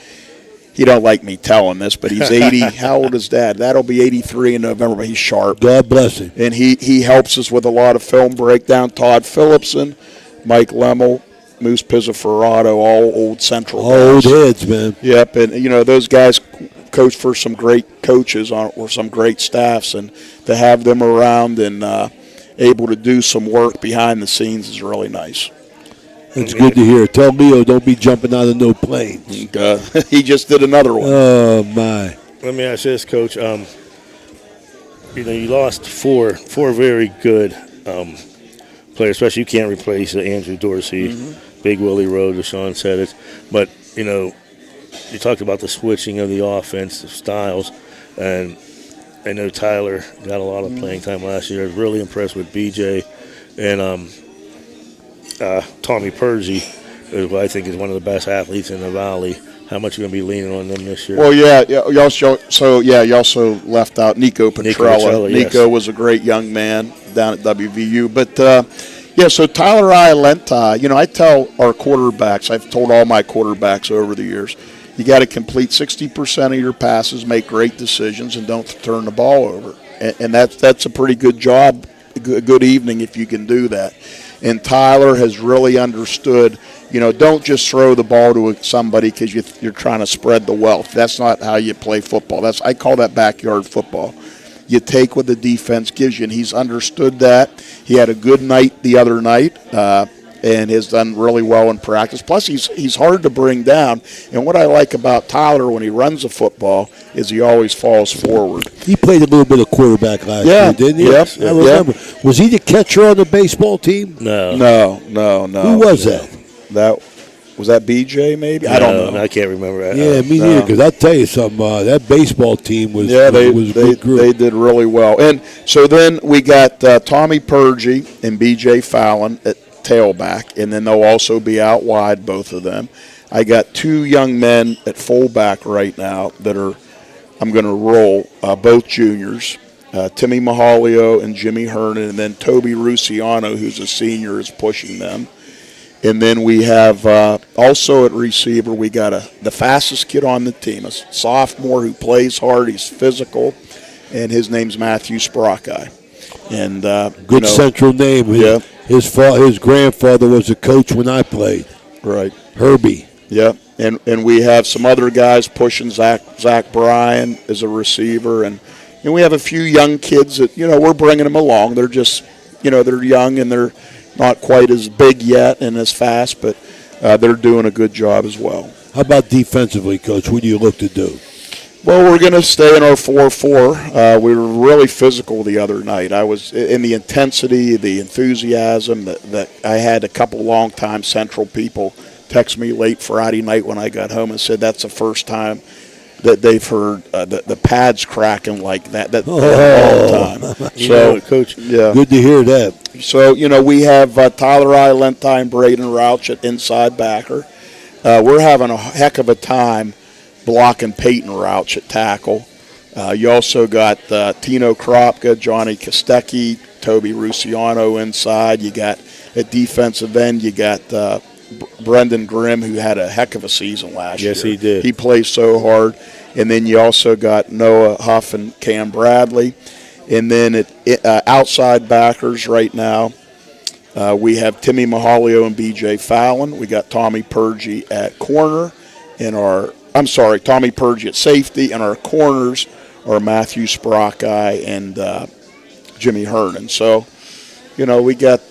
he don't like me telling this, but he's 80. How old is Dad? That'll be 83 in November, but he's sharp. God bless him. And he helps us with a lot of film breakdown. Todd Phillipson, Mike Lemmel, Moose Pizzaferrato, all old Central guys. Old heads, man. Yep, and those guys coach for some great coaches or some great staffs, and to have them around and able to do some work behind the scenes is really nice. That's good to hear. Tell Leo don't be jumping out of no planes. He just did another one. Oh, my. Let me ask you this, Coach. You lost four very good players, especially you can't replace Andrew Dorsey, Big Willie Rowe, Deshaun said it. But, you talked about the switching of the offensive styles, and I know Tyler got a lot of playing time last year. I was really impressed with BJ and Tommy Perzi, who I think is one of the best athletes in the Valley. how much you're going to be leaning on them this year. Well, you also left out Nico Petrella. Nico was a great young man down at WVU. But, so Tyler Ialenta, I tell our quarterbacks, I've told all my quarterbacks over the years, you got to complete 60% of your passes, make great decisions, and don't turn the ball over. And that's a pretty good job, a good evening if you can do that. And Tyler has really understood, don't just throw the ball to somebody because you're trying to spread the wealth. That's not how you play football. I call that backyard football. You take what the defense gives you, and he's understood that. He had a good night the other night and has done really well in practice. Plus, he's hard to bring down. And what I like about Tyler when he runs the football is he always falls forward. He played a little bit of quarterback last year, didn't he? Yep. I remember. Yep. Was he the catcher on the baseball team? No. Who was that? Was that BJ maybe? I don't know. I can't remember. Yeah, me neither. Because I'll tell you something. That baseball team was they a good group. They did really well. And so then we got Tommy Purgie and BJ Fallon at tailback, and then they'll also be out wide, both of them. I got two young men at fullback right now that I'm going to roll, both juniors. Timmy Mahalio and Jimmy Hernan, and then Toby Ruciano, who's a senior, is pushing them. And then we have also at receiver, we got the fastest kid on the team, a sophomore who plays hard. He's physical, and his name's Matthew Sprocki. And good central name. His grandfather was a coach when I played. Right, Herbie. Yeah, and we have some other guys pushing. Zach Bryan is a receiver, and we have a few young kids that we're bringing them along. They're just they're young and they're not quite as big yet and as fast, but they're doing a good job as well. How about defensively, Coach? What do you look to do? Well, we're going to stay in our 4-4. We were really physical the other night. I was in the intensity, the enthusiasm that I had a couple long-time Central people text me late Friday night when I got home and said that's the first time that they've heard the pads cracking like that a long time. So, Coach, good to hear that. So, we have Tyler Ialenta and Braden Rouch at inside backer. We're having a heck of a time blocking Peyton Rouch at tackle. You also got Tino Kropka, Johnny Kostecki, Toby Ruciano inside. You got at defensive end, you got Brendan Grimm, who had a heck of a season last year. Yes, he did. He plays so hard. And then you also got Noah Huff and Cam Bradley. And then at outside backers right now, we have Timmy Mahalio and BJ Fallon. We got Tommy Purgie at corner. Tommy Purgie at safety. And our corners are Matthew Sprocki and Jimmy Hernan. So, we got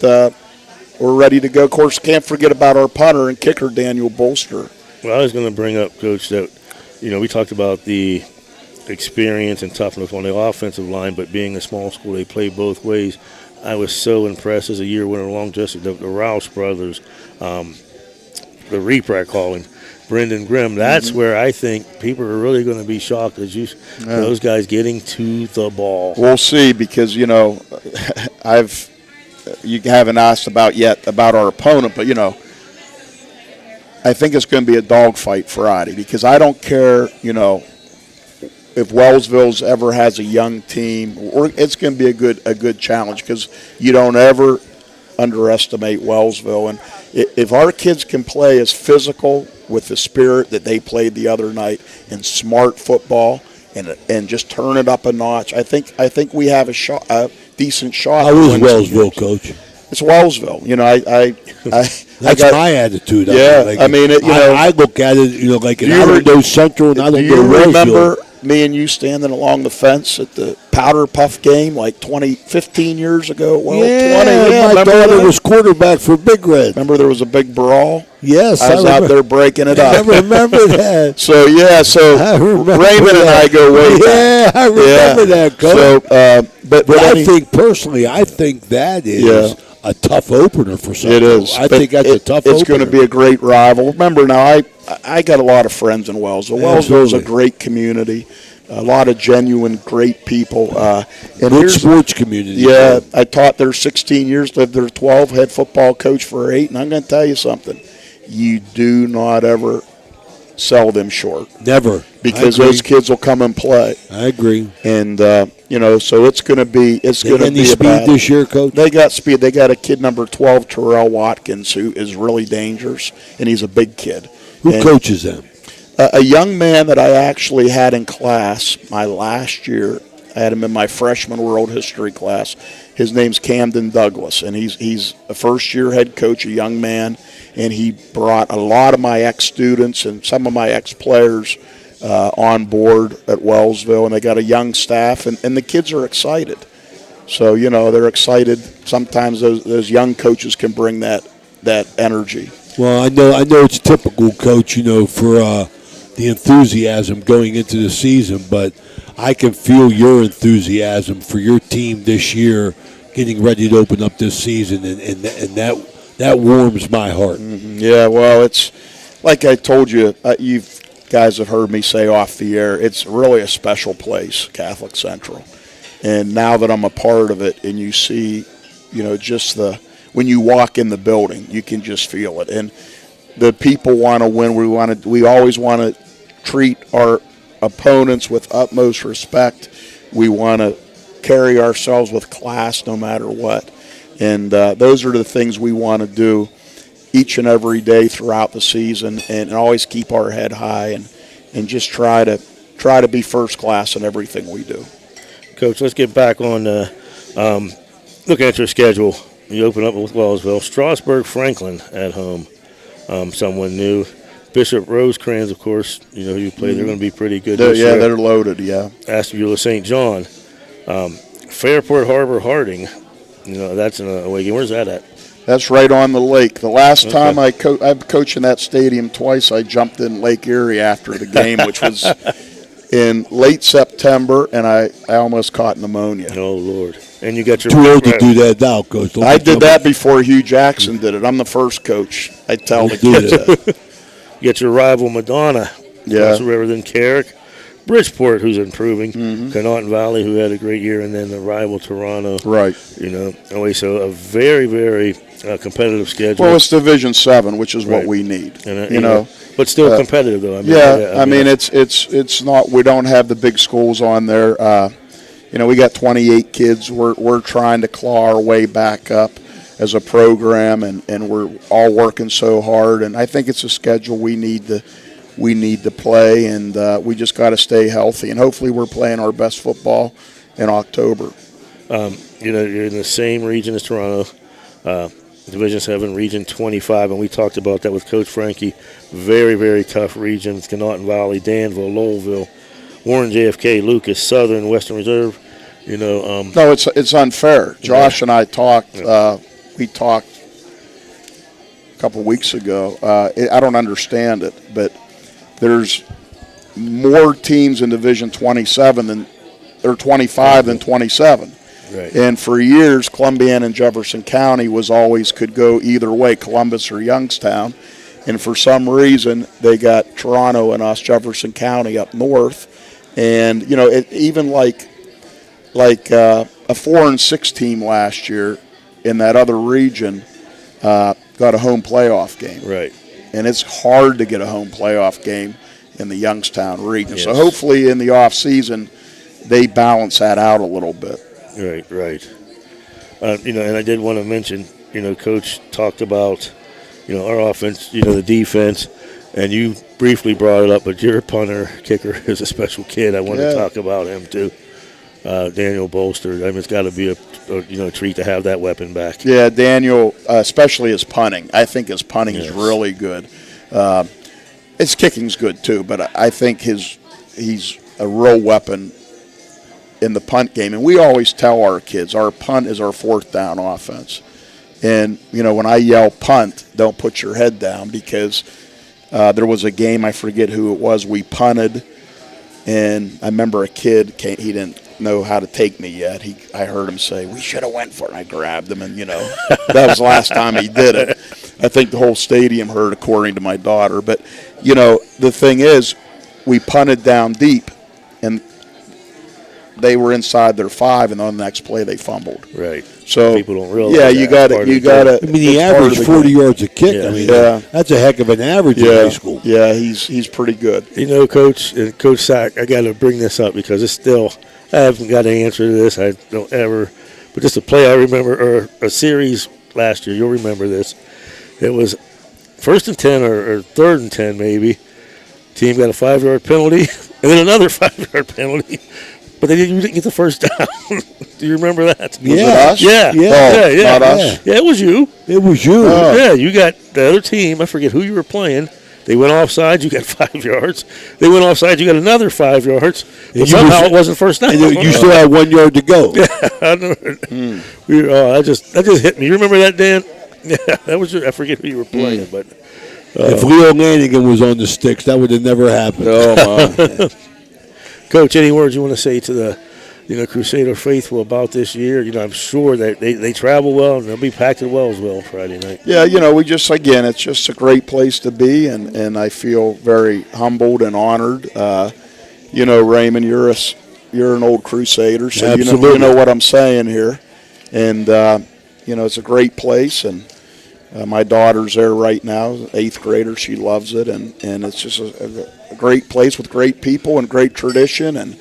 we're ready to go. Of course, can't forget about our punter and kicker, Daniel Bolster. Well, I was going to bring up, Coach, that, we talked about the experience and toughness on the offensive line, but being a small school, they play both ways. I was so impressed as a year winner along just the Roush brothers, the Reaper, I call him, Brendan Grimm. That's where I think people are really going to be shocked as those guys getting to the ball. We'll see because, you haven't asked about our opponent, but, I think it's going to be a dogfight Friday because I don't care, if Wellsville's ever has a young team, it's going to be a good challenge because you don't ever underestimate Wellsville. And if our kids can play as physical with the spirit that they played the other night and smart football and just turn it up a notch, I think we have a decent shot. How is Wellsville, Coach? It's Wellsville. That's my attitude. I look at it, like I don't know Central and I don't know Wellsville. Do you remember me and you standing along the fence at the Powder Puff game like 15 years ago? Well, my daughter was quarterback for Big Red. Remember there was a big brawl? Yes. I was out there breaking it up. I remember that. So Raymond and I go way back. Yeah, I remember that, Coach. So, but I think personally, that is a tough opener for Central. It is. I think that's a tough opener. It's going to be a great rival. Remember now, I got a lot of friends in Wellsville. Wellsville is a great community, a lot of genuine, great people. And good sports community. Yeah, I taught there 16 years, lived there 12, head football coach for 8, and I'm going to tell you something. You do not ever sell them short. Never. Because those kids will come and play. I agree. And so it's going to be any speed this year, Coach? They got speed. They got a kid number 12, Terrell Watkins, who is really dangerous, and he's a big kid. Who coaches them? A young man that I actually had in class my last year. I had him in my freshman world history class. His name's Camden Douglas, and he's a first-year head coach, a young man, and he brought a lot of my ex-students and some of my ex-players on board at Wellsville, and they got a young staff, and the kids are excited. So, they're excited. Sometimes those young coaches can bring that energy. Well, I know it's typical, Coach, for the enthusiasm going into the season, but I can feel your enthusiasm for your team this year getting ready to open up this season, and that warms my heart. Mm-hmm. Yeah, well, it's like I told you, you guys have heard me say off the air, it's really a special place, Catholic Central. And now that I'm a part of it, and you see, just when you walk in the building, you can just feel it. And the people want to win. We always want to treat our opponents with utmost respect. We want to carry ourselves with class no matter what. And those are the things we want to do each and every day throughout the season, and always keep our head high and just try to be first class in everything we do. Coach, let's get back on looking at your schedule. You open up with Wellsville, Strasburg, Franklin at home. Someone new. Bishop Rosecrans, of course, who you play. They're going to be pretty good this year. They're loaded, yeah. Ashtabula St. John. Fairport Harbor Harding. That's an away game. Where's that at? That's right on the lake. The last time I've coached in that stadium twice, I jumped in Lake Erie after the game, which was in late September, and I almost caught pneumonia. Oh, Lord. And you got your... Too old to do that now, Coach. I did that before Hugh Jackson did it. I'm the first coach. I tell the kids that. You got your rival Madonna, across the river, then Carrick, Bridgeport, who's improving, Connaughton Valley, who had a great year, and then the rival Toronto. Right. So a very, very competitive schedule. Well, it's Division 7, which is what we need. And, but still competitive, though. It's not. We don't have the big schools on there. We got 28 kids. We're trying to claw our way back up as a program, and we're all working so hard. And I think it's a schedule we need to play, and we just got to stay healthy. And hopefully we're playing our best football in October. You're in the same region as Toronto, Division 7, Region 25, and we talked about that with Coach Frankie. Very, very tough regions: Connaughton Valley, Danville, Lowellville, Warren, JFK, Lucas, Southern, Western Reserve. No, it's unfair. Josh and I talked. We talked a couple weeks ago. I don't understand it, but there's more teams in Division 27 or 25 than 27. Right. And for years, Columbiana and Jefferson County could go either way, Columbus or Youngstown. And for some reason, they got Toronto and us, Jefferson County, up north. And even like a 4-6 team last year in that other region got a home playoff game. Right. And it's hard to get a home playoff game in the Youngstown region. Yes. So hopefully in the off season they balance that out a little bit. Right. And I did want to mention, Coach talked about, our offense, the defense, and you briefly brought it up, but your punter, kicker is a special kid. I want to talk about him too. Daniel Bolster. It's got to be a treat to have that weapon back. Yeah, Daniel, especially his punting. I think his punting is really good. His kicking's good too, but I think he's a real weapon in the punt game. And we always tell our kids our punt is our fourth down offense. And when I yell punt, don't put your head down, because there was a game, I forget who it was, we punted, and I remember a kid he didn't know how to take me yet. I heard him say, "We should have went for it." And I grabbed him, and that was the last time he did it. I think the whole stadium heard, according to my daughter. But the thing is, we punted down deep, and they were inside their 5, and on the next play they fumbled. Right. So people don't realize. Yeah, that. you got it. You got it. I mean, he averaged 40 yards a kick. Yeah. I mean, Yeah. that's a heck of an average in high school. Yeah, he's pretty good. You know, Coach Sack, I got to bring this up because it's still, I haven't got an answer to this. I don't ever, but just a play I remember, or a series last year. You'll remember this. It was 1st and 10 or 3rd and 10 maybe. Team got a 5-yard penalty and then another 5-yard penalty, but you didn't get the first down. Do you remember that? Was it us? Yeah. Yeah. Not us? Yeah, it was you. It was you. Oh. Yeah, you got the other team. I forget who you were playing. They went offside. You got 5 yards. They went offside. You got another 5 yards. But somehow it wasn't first down. And you still had 1 yard to go. Yeah, I know. That just hit me. You remember that, Dan? Yeah, that was. I forget who you were playing, but If Leo Lanigan was on the sticks, that would have never happened. Oh, my. Coach, any words you want to say to the Crusader faithful about this year? I'm sure that they travel well and they'll be packed at Wellsville Friday night. Yeah, we just, again, it's just a great place to be, and I feel very humbled and honored. Raymond, you're an old Crusader, so you know what I'm saying here. And, it's a great place, and my daughter's there right now, 8th grader. She loves it, and it's just a great place with great people and great tradition, and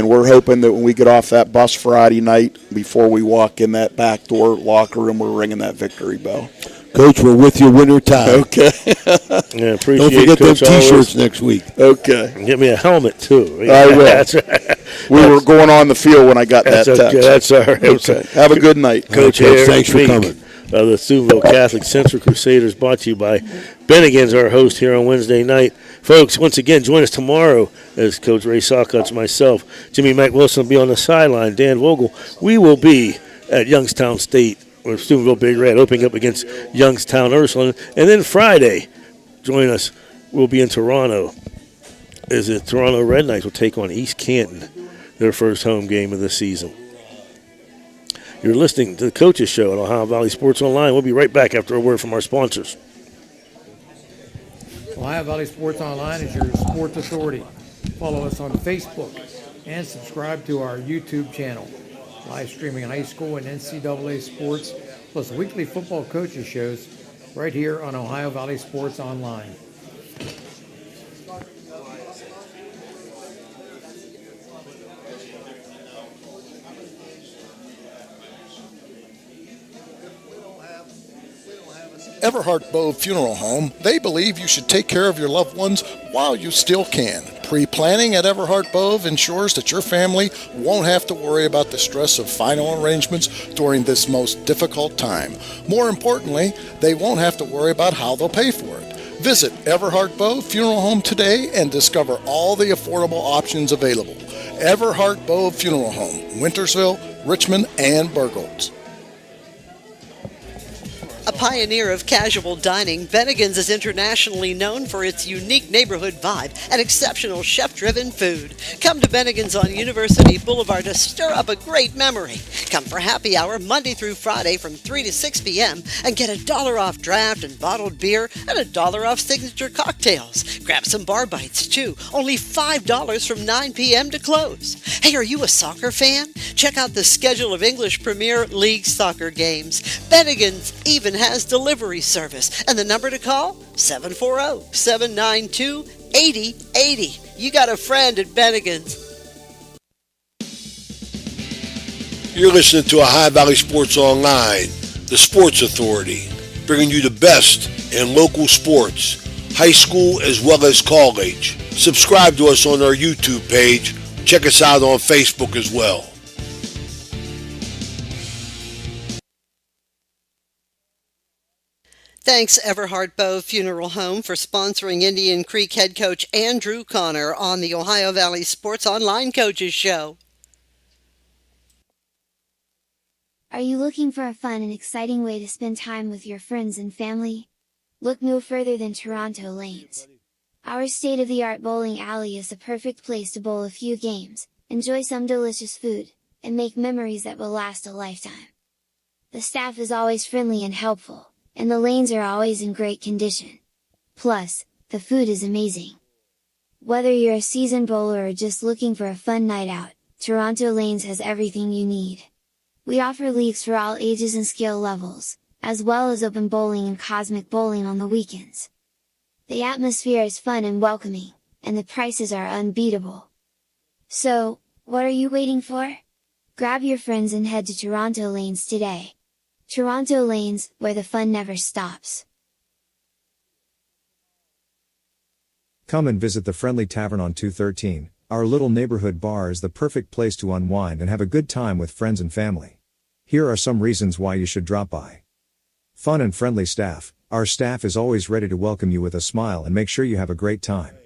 we're hoping that when we get off that bus Friday night, before we walk in that back door locker room, we're ringing that victory bell. Coach, we're with you winter time. Okay. Yeah, appreciate Don't forget Coach, them T-shirts always. next week. Okay. And get me a helmet, too. I will. That's right. We were going on the field when I got that text. Okay, that's all right. Okay. Have a good night. Coach, Coach, thanks for Meek coming. Of the Steubenville Catholic Central Crusaders, brought to you by Bennigan's, our host here on Wednesday night. Folks, once again, join us tomorrow as Coach Ray Saccoccia, myself, Jimmy Mack Wilson will be on the sideline, Dan Vogel. We will be at Youngstown State, or Steubenville Big Red, opening up against Youngstown Ursuline. And then Friday, join us, we'll be in Toronto. As the Toronto Red Knights will take on East Canton, their first home game of the season. You're listening to the Coaches Show at Ohio Valley Sports Online. We'll be right back after a word from our sponsors. Ohio Valley Sports Online is your sports authority. Follow us on Facebook and subscribe to our YouTube channel. Live streaming high school and NCAA sports, plus weekly football coaches shows right here on Ohio Valley Sports Online. Everhart Bow Funeral Home, they believe you should take care of your loved ones while you still can. Pre-planning at Everhart Bow ensures that your family won't have to worry about the stress of final arrangements during this most difficult time. More importantly, they won't have to worry about how they'll pay for it. Visit Everhart Bow Funeral Home today and discover all the affordable options available. Everhart Bow Funeral Home, Wintersville, Richmond, and Burgolds. A pioneer of casual dining, Bennigan's is internationally known for its unique neighborhood vibe and exceptional chef-driven food. Come to Bennigan's on University Boulevard to stir up a great memory. Come for happy hour Monday through Friday from 3 to 6 p.m. and get $1 off draft and bottled beer and $1 off signature cocktails. Grab some bar bites too, only $5 from 9 p.m. to close. Hey, are you a soccer fan? Check out the schedule of English Premier League soccer games. Bennigan's even has delivery service, and the number to call, 740-792-8080. You got a friend at Bennigan's. You're listening to Ohio Valley Sports Online, the sports authority, bringing you the best in local sports, high school as well as college. Subscribe to us on our YouTube page. Check us out on Facebook as well. Thanks, Everhart Bow Funeral Home, for sponsoring Indian Creek head coach Andrew Connor on the Ohio Valley Sports Online Coaches Show. Are you looking for a fun and exciting way to spend time with your friends and family? Look no further than Toronto Lanes. Our state-of-the-art bowling alley is the perfect place to bowl a few games, enjoy some delicious food, and make memories that will last a lifetime. The staff is always friendly and helpful, and the lanes are always in great condition. Plus, the food is amazing. Whether you're a seasoned bowler or just looking for a fun night out, Toronto Lanes has everything you need. We offer leagues for all ages and skill levels, as well as open bowling and cosmic bowling on the weekends. The atmosphere is fun and welcoming, and the prices are unbeatable. So, what are you waiting for? Grab your friends and head to Toronto Lanes today. Toronto Lanes, where the fun never stops. Come and visit the Friendly Tavern on 213. Our little neighborhood bar is the perfect place to unwind and have a good time with friends and family. Here are some reasons why you should drop by. Fun and friendly staff. Our staff is always ready to welcome you with a smile and make sure you have a great time.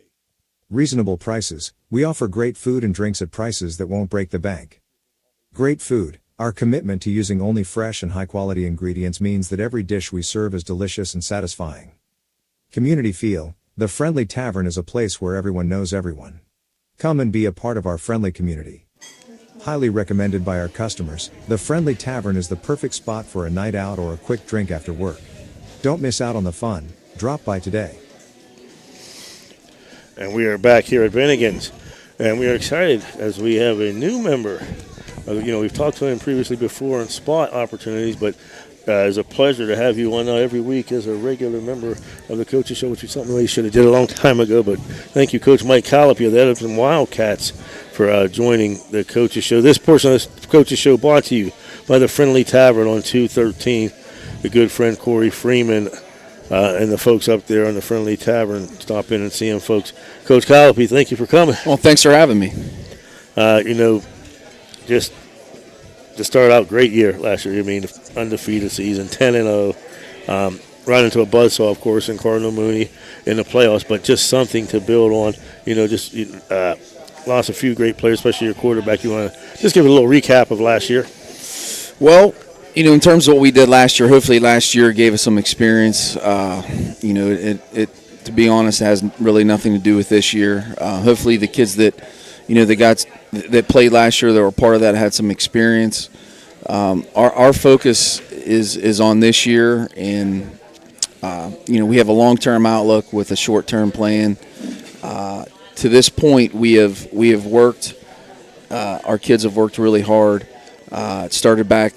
Reasonable prices. We offer great food and drinks at prices that won't break the bank. Great food. Our commitment to using only fresh and high-quality ingredients means that every dish we serve is delicious and satisfying. Community feel. The Friendly Tavern is a place where everyone knows everyone. Come and be a part of our friendly community. Highly recommended by our customers, the Friendly Tavern is the perfect spot for a night out or a quick drink after work. Don't miss out on the fun. Drop by today. And we are back here at Bennigan's, and we are excited as we have a new member. We've talked to him previously before on spot opportunities, but it's a pleasure to have you on every week as a regular member of the Coaches Show, which is something we should have did a long time ago. But thank you, Coach Mike Collopy of the Edmonton Wildcats, for joining the Coaches Show. This portion of the Coaches Show brought to you by the Friendly Tavern on 213. The good friend Corey Freeman and the folks up there on the Friendly Tavern. Stop in and see them, folks. Coach Collopy, thank you for coming. Well, thanks for having me. Just to start out, great year last year. I mean, undefeated season, 10-0. Run into a buzzsaw, of course, in Cardinal Mooney in the playoffs, but just something to build on. Lost a few great players, especially your quarterback. You want to just give a little recap of last year? Well, in terms of what we did last year, hopefully last year gave us some experience. To be honest, it has really nothing to do with this year. Hopefully the kids that played last year that were part of that had some experience. Our focus is on this year, and we have a long-term outlook with a short-term plan. To this point, we have worked. Our kids have worked really hard. It started back.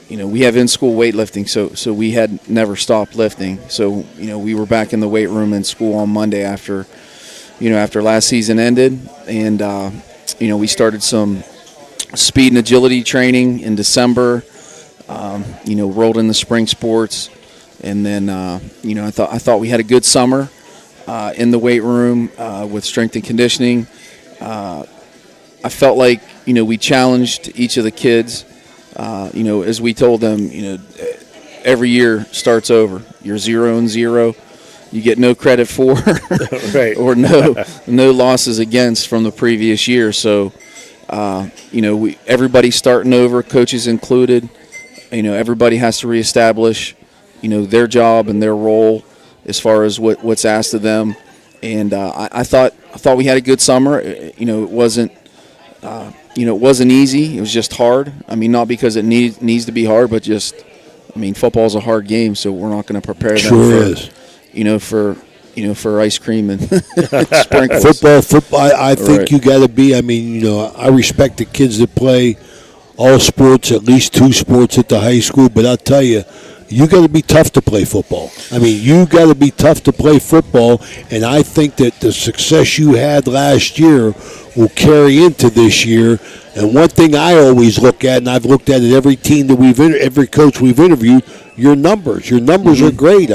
We have in-school weightlifting, so we had never stopped lifting. So we were back in the weight room in school on Monday after last season ended, and we started some speed and agility training in December. Rolled in the spring sports, and then I thought we had a good summer in the weight room with strength and conditioning. I felt like we challenged each of the kids. As we told them, every year starts over. You're 0-0. You get no credit for, right, or no losses against from the previous year. So, everybody's starting over, coaches included. Everybody has to reestablish, their job and their role as far as what's asked of them. And I thought we had a good summer. It wasn't easy. It was just hard. I mean, not because it needs to be hard, but just, football's a hard game, so we're not going to prepare them for ice cream and sprinkles. Football. I think right. You got to be. I respect the kids that play all sports, at least 2 sports at the high school. But I'll tell you, you got to be tough to play football. You got to be tough to play football. And I think that the success you had last year will carry into this year. And one thing I always look at, and I've looked at it every team that every coach we've interviewed, your numbers. Your numbers are great.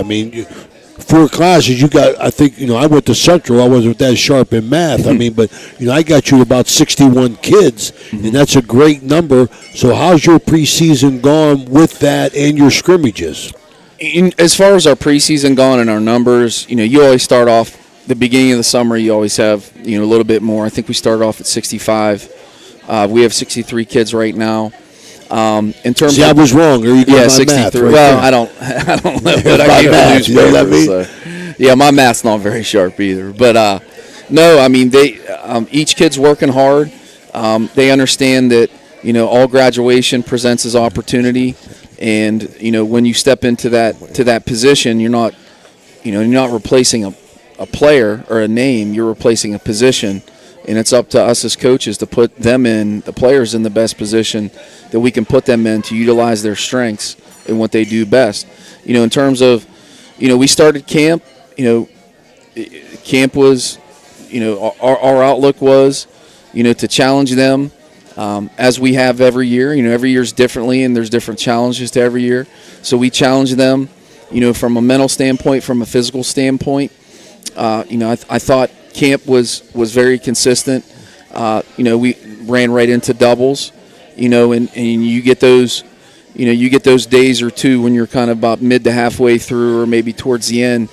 4 classes, you got, I think, I went to Central. I wasn't that sharp in math. But I got you about 61 kids, and that's a great number. So how's your preseason gone with that and your scrimmages? As far as our preseason gone and our numbers, you always start off the beginning of the summer. You always have, a little bit more. I think we started off at 65. We have 63 kids right now. In terms I was wrong. Are you yeah, 63. Math, right well, I don't know, but I gave the newspaper. So. Yeah, my math's not very sharp either. But no, they each kid's working hard. They understand that all graduation presents as opportunity, and when you step into that position, you're not replacing a player or a name. You're replacing a position And it's up to us as coaches to put them in, the players in the best position that we can put them in to utilize their strengths and what they do best. In terms of, we started camp, camp was, our outlook was, to challenge them as we have every year. Every year is differently and there's different challenges to every year. So we challenge them, from a mental standpoint, from a physical standpoint. I thought camp was very consistent. We ran right into doubles, and you get those, those days or two when you're kind of about mid to halfway through or maybe towards the end,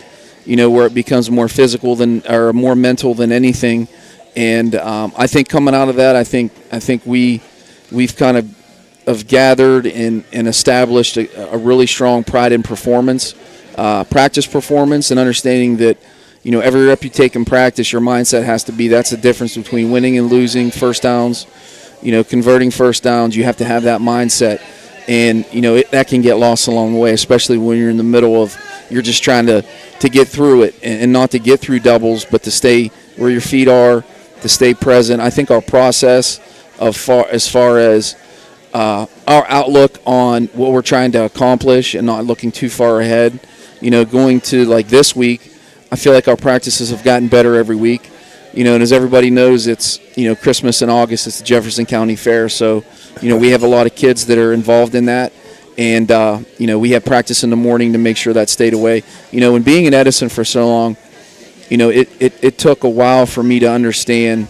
where it becomes more physical or more mental than anything. And I think coming out of that, I think we've kind of gathered and established a really strong pride in performance, practice performance, and understanding that every rep you take in practice, your mindset has to be that's the difference between winning and losing, first downs, converting first downs. You have to have that mindset, and that can get lost along the way, especially when you're in the middle of you're just trying to get through it and not to get through doubles, but to stay where your feet are, to stay present. I think our process as far as our outlook on what we're trying to accomplish and not looking too far ahead, going to like this week, I feel like our practices have gotten better every week. And as everybody knows, it's, Christmas in August, it's the Jefferson County Fair. So, we have a lot of kids that are involved in that. And, we have practice in the morning to make sure that stayed away. And being in Edison for so long, it took a while for me to understand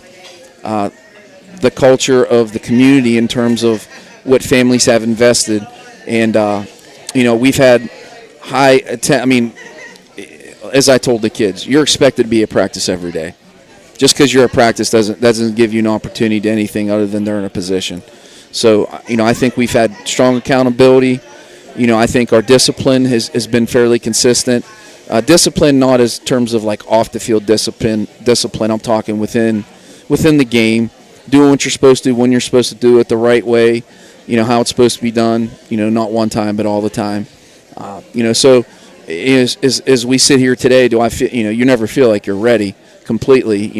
the culture of the community in terms of what families have invested. And, we've had as I told the kids, you're expected to be at practice every day. Just because you're at practice doesn't give you an opportunity to anything other than they're in a position. So, I think we've had strong accountability. I think our discipline has been fairly consistent. Discipline not as terms of like off the field discipline. I'm talking within the game, doing what you're supposed to when you're supposed to do it the right way. How it's supposed to be done. Not one time but all the time. So. As we sit here today, do I feel, you never feel like you're ready completely,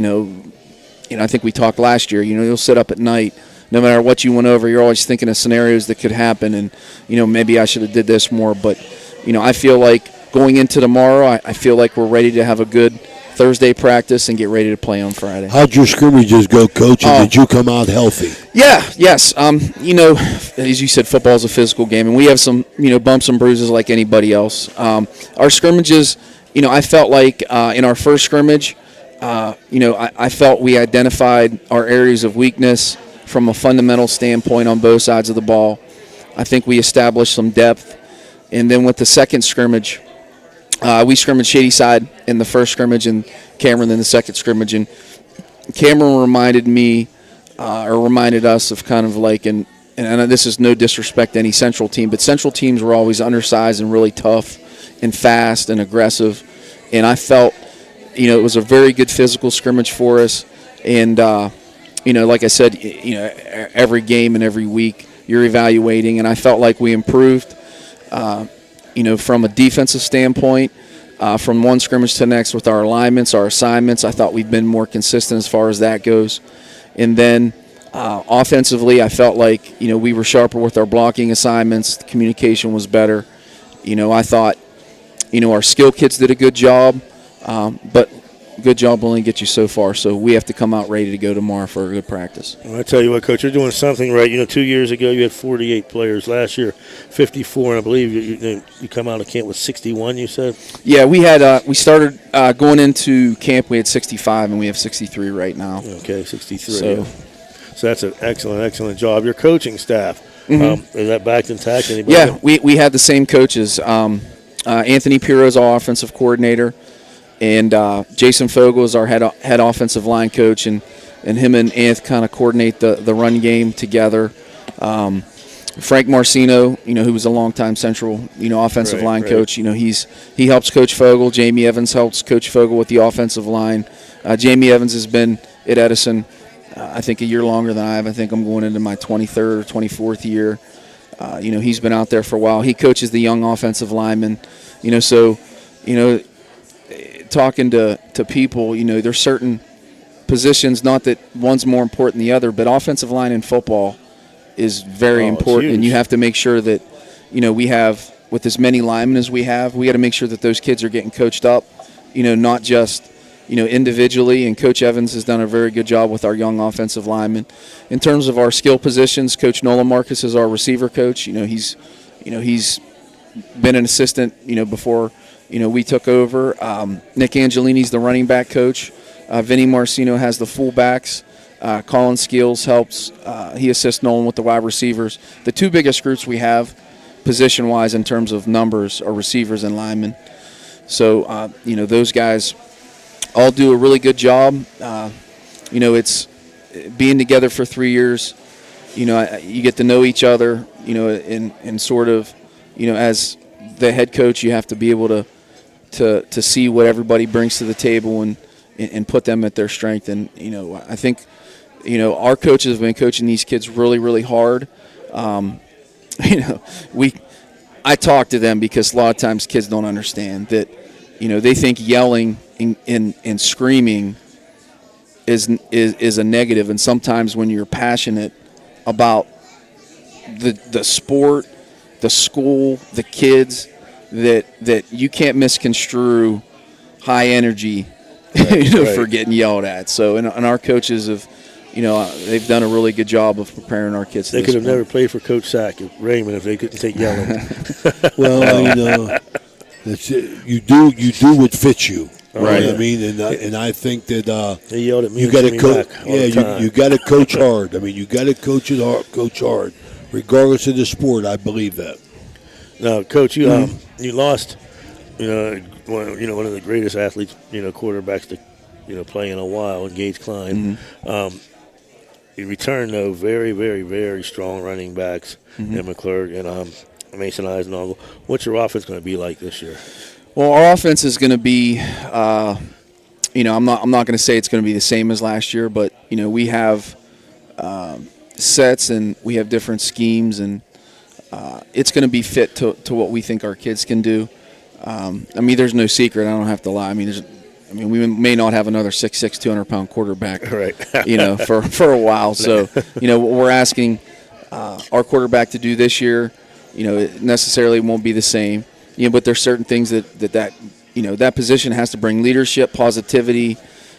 I think we talked last year, you'll sit up at night, no matter what you went over, you're always thinking of scenarios that could happen and, maybe I should have did this more, but, I feel like going into tomorrow, I feel like we're ready to have a good Thursday practice and get ready to play on Friday. How'd your scrimmages go, Coach, and did you come out healthy? Yes. As you said, football's a physical game, and we have some, bumps and bruises like anybody else. Our scrimmages, I felt like in our first scrimmage, I felt we identified our areas of weakness from a fundamental standpoint on both sides of the ball. I think we established some depth. And then with the second scrimmage, we scrimmaged Shady Side in the first scrimmage and Cameron in the second scrimmage. And Cameron reminded us of kind of like, and this is no disrespect to any Central team, but Central teams were always undersized and really tough and fast and aggressive. And I felt, it was a very good physical scrimmage for us. And, like I said, every game and every week you're evaluating. And I felt like we improved. From a defensive standpoint, from one scrimmage to the next with our alignments, our assignments, I thought we've been more consistent as far as that goes. And then offensively, I felt like, we were sharper with our blocking assignments. The communication was better. I thought, our skill kids did a good job, but good job will only get you so far. So we have to come out ready to go tomorrow for a good practice. Well, I tell you what, Coach, you're doing something right. 2 years ago you had 48 players. Last year, 54, and I believe you come out of camp with 61. You said. Yeah, we had we started going into camp. We had 65, and we have 63 right now. Okay, 63. So that's an excellent job. Your coaching staff, is that back intact? Anybody? Yeah, we had the same coaches. Anthony Pirro is our offensive coordinator. And Jason Fogel is our head offensive line coach, and him and Anth kind of coordinate the run game together. Frank Marcino, who was a longtime Central, offensive line coach, he helps Coach Fogel. Jamie Evans helps Coach Fogel with the offensive line. Jamie Evans has been at Edison, I think, a year longer than I have. I think I'm going into my 23rd or 24th year. He's been out there for a while. He coaches the young offensive linemen. Talking to people, there's certain positions, not that one's more important than the other, but offensive line in football is very important, and you have to make sure that, we have, with as many linemen as we have, we got to make sure that those kids are getting coached up, not just, individually, and Coach Evans has done a very good job with our young offensive linemen. In terms of our skill positions, Coach Nolan Marcus is our receiver coach. He's been an assistant, before, we took over. Nick Angelini's the running back coach. Vinny Marcino has the fullbacks. Colin Skills helps. He assists Nolan with the wide receivers. The two biggest groups we have, position-wise, in terms of numbers, are receivers and linemen. So, those guys all do a really good job. It's being together for 3 years. You get to know each other. And sort of, as the head coach, you have to be able to see what everybody brings to the table and put them at their strength. And I think our coaches have been coaching these kids really, really hard. I talk to them because a lot of times kids don't understand that. They think yelling and screaming is a negative, and sometimes when you're passionate about the sport, the school, the kids, that you can't misconstrue high energy, for getting yelled at. So, and our coaches have, they've done a really good job of preparing our kids. They could have never played for Coach Sack at Raymond if they couldn't take yelling. Well, that's it. You do what fits you, right? I mean, and I think that they yelled at me. You got to coach. Yeah, you got to coach hard. I mean, you got to coach hard, regardless of the sport. I believe that. Now, Coach, you lost, one of the greatest athletes, quarterbacks to, play in a while, in Gage Klein. You returned, though, very, very, very strong running backs in McClurg and Mason Eisenogel. What's your offense going to be like this year? Well, our offense is going to be, I'm not going to say it's going to be the same as last year, but we have sets and we have different schemes, and it's going to be fit to what we think our kids can do. There's no secret. I don't have to lie. We may not have another 6'6", 200-pound quarterback, right? for a while. So, what we're asking our quarterback to do this year, it necessarily won't be the same. But there's certain things that position has to bring: leadership, positivity.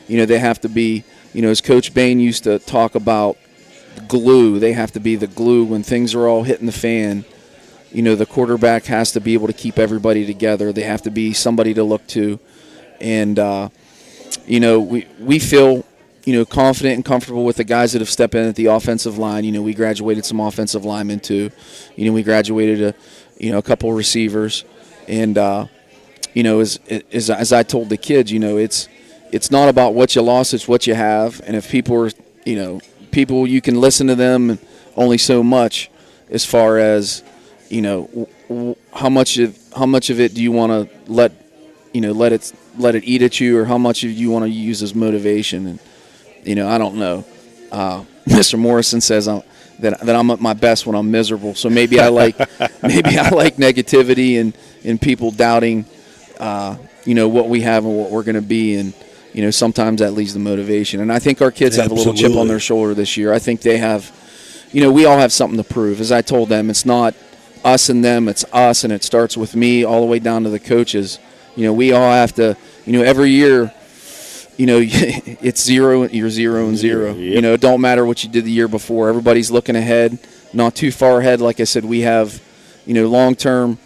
They have to be, as Coach Bain used to talk about, glue. They have to be the glue when things are all hitting the fan. The quarterback has to be able to keep everybody together. They have to be somebody to look to. And, we feel, confident and comfortable with the guys that have stepped in at the offensive line. We graduated some offensive linemen too. We graduated a couple of receivers. And, as I told the kids, it's not about what you lost, it's what you have. And if people are, you can listen to them only so much as far as, how much of it do you want to let it eat at you, or how much of you want to use as motivation. And I don't know. Mr. Morrison says that I'm at my best when I'm miserable. So maybe I like negativity and people doubting what we have and what we're going to be, and sometimes that leads to motivation. And I think our kids have a little chip on their shoulder this year. I think they have, we all have something to prove. As I told them, it's not us and them, it's us, and it starts with me all the way down to the coaches. We all have to, every year, it's zero, you're 0 and 0. Yep. It don't matter what you did the year before. Everybody's looking ahead, not too far ahead. Like I said, we have, long-term,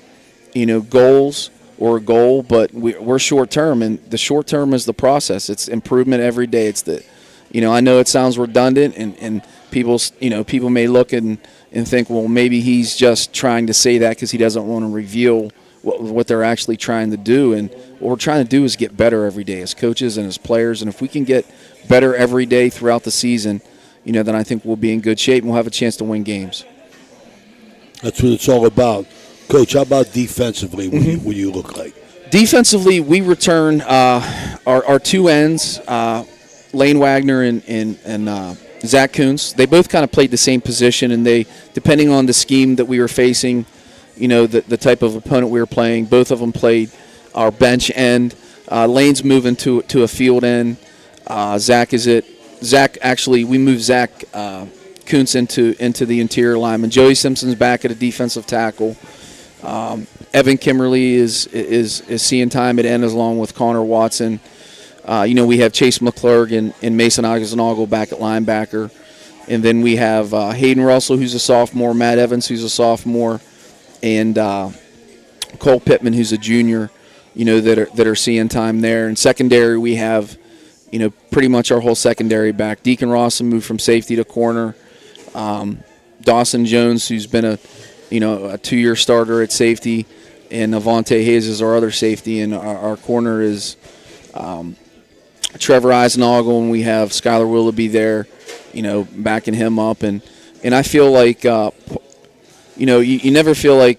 goals or a goal, but we're short-term, and the short-term is the process. It's improvement every day. It's the, I know it sounds redundant, and people may look and think, well, maybe he's just trying to say that because he doesn't want to reveal what they're actually trying to do. And what we're trying to do is get better every day as coaches and as players. And if we can get better every day throughout the season, then I think we'll be in good shape and we'll have a chance to win games. That's what it's all about. Coach, how about defensively? What do you look like? Defensively, we return our two ends, Lane Wagner and Zach Kuntz. They both kind of played the same position, and they, depending on the scheme that we were facing, the type of opponent we were playing, both of them played our bench end. Lane's moving to a field end. Zach is at we moved Zach Kuntz into the interior lineman. Joey Simpson's back at a defensive tackle. Evan Kimberly is seeing time at end along with Connor Watson. We have Chase McClurg and Mason Aguizanago back at linebacker. And then we have Hayden Russell, who's a sophomore, Matt Evans, who's a sophomore, and Cole Pittman, who's a junior, that are seeing time there. And secondary, we have, pretty much our whole secondary back. Deacon Rawson moved from safety to corner. Dawson Jones, who's been a 2-year starter at safety, and Avante Hayes is our other safety, and our corner is Trevor Eisenagel, and we have Skylar Willoughby there, backing him up, and I feel like, you never feel like,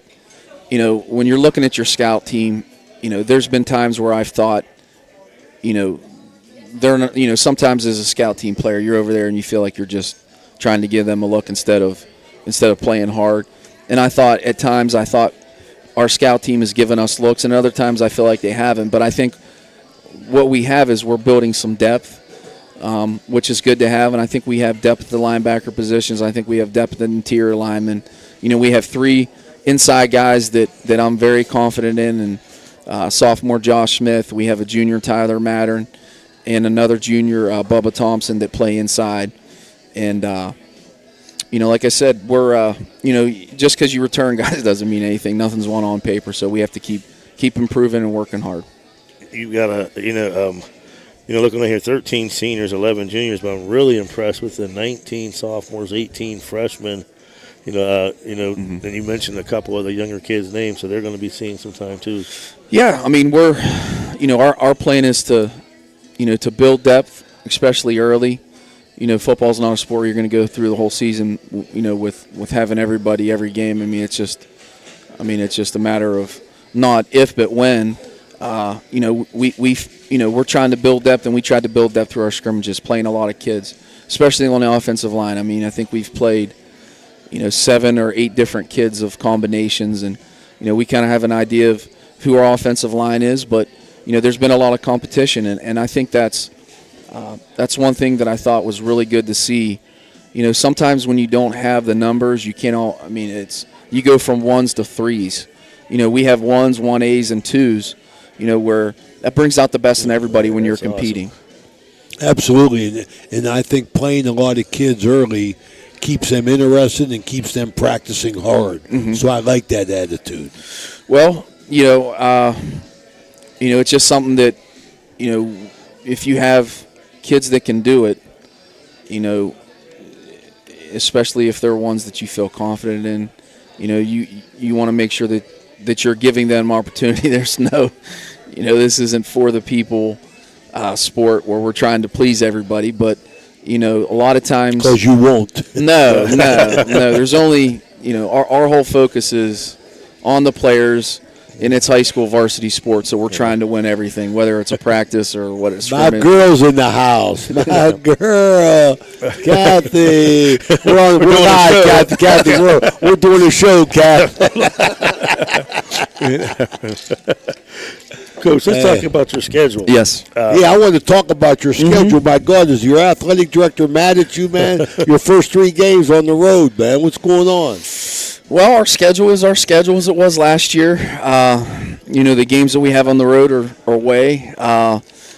when you're looking at your scout team, there's been times where I've thought, they're not, sometimes as a scout team player, you're over there and you feel like you're just trying to give them a look instead of playing hard. And I thought at times our scout team has given us looks, and other times I feel like they haven't. But I think what we have is we're building some depth, which is good to have. And I think we have depth at the linebacker positions. I think we have depth at the interior linemen. We have 3 inside guys that I'm very confident in, and sophomore Josh Smith. We have a junior Tyler Mattern and another junior Bubba Thompson that play inside. And like I said, we're just because you return guys doesn't mean anything. Nothing's won on paper, so we have to keep improving and working hard. You got to looking at here, 13 seniors, 11 juniors, but I'm really impressed with the 19 sophomores, 18 freshmen. And you mentioned a couple of the younger kids' names, so they're going to be seeing some time too. Yeah, I mean, we're, our plan is to build depth, especially early. Football's not a sport where you're going to go through the whole season, with having everybody every game. I mean, it's just a matter of not if but when. We're trying to build depth, and we tried to build depth through our scrimmages, playing a lot of kids, especially on the offensive line. I mean, I think we've played 7 or 8 different kids of combinations, and we kind of have an idea of who our offensive line is, but there's been a lot of competition, and I think that's one thing that I thought was really good to see. Sometimes when you don't have the numbers, you can't you go from 1s to 3s. We have 1s, 1As, and 2s, where that brings out the best in everybody when you're competing. Awesome. Absolutely, and I think playing a lot of kids early keeps them interested and keeps them practicing hard. Mm-hmm. So I like that attitude. Well, it's just something that, if you have kids that can do it, especially if they're ones that you feel confident in, you want to make sure that you're giving them opportunity. There's no, this isn't for the people sport where we're trying to please everybody, but a lot of times because you won't. No. There's only, our whole focus is on the players, and it's high school varsity sports, so we're trying to win everything, whether it's a practice or what it's. My girl's in the house. My girl, Kathy. We're live, Kathy. We're doing a show, Kathy. Coach, let's talk about your schedule. Yes. I want to talk about your schedule. My God, is your athletic director mad at you, man? Your first 3 games on the road, man. What's going on? Well, our schedule is our schedule as it was last year. The games that we have on the road are away.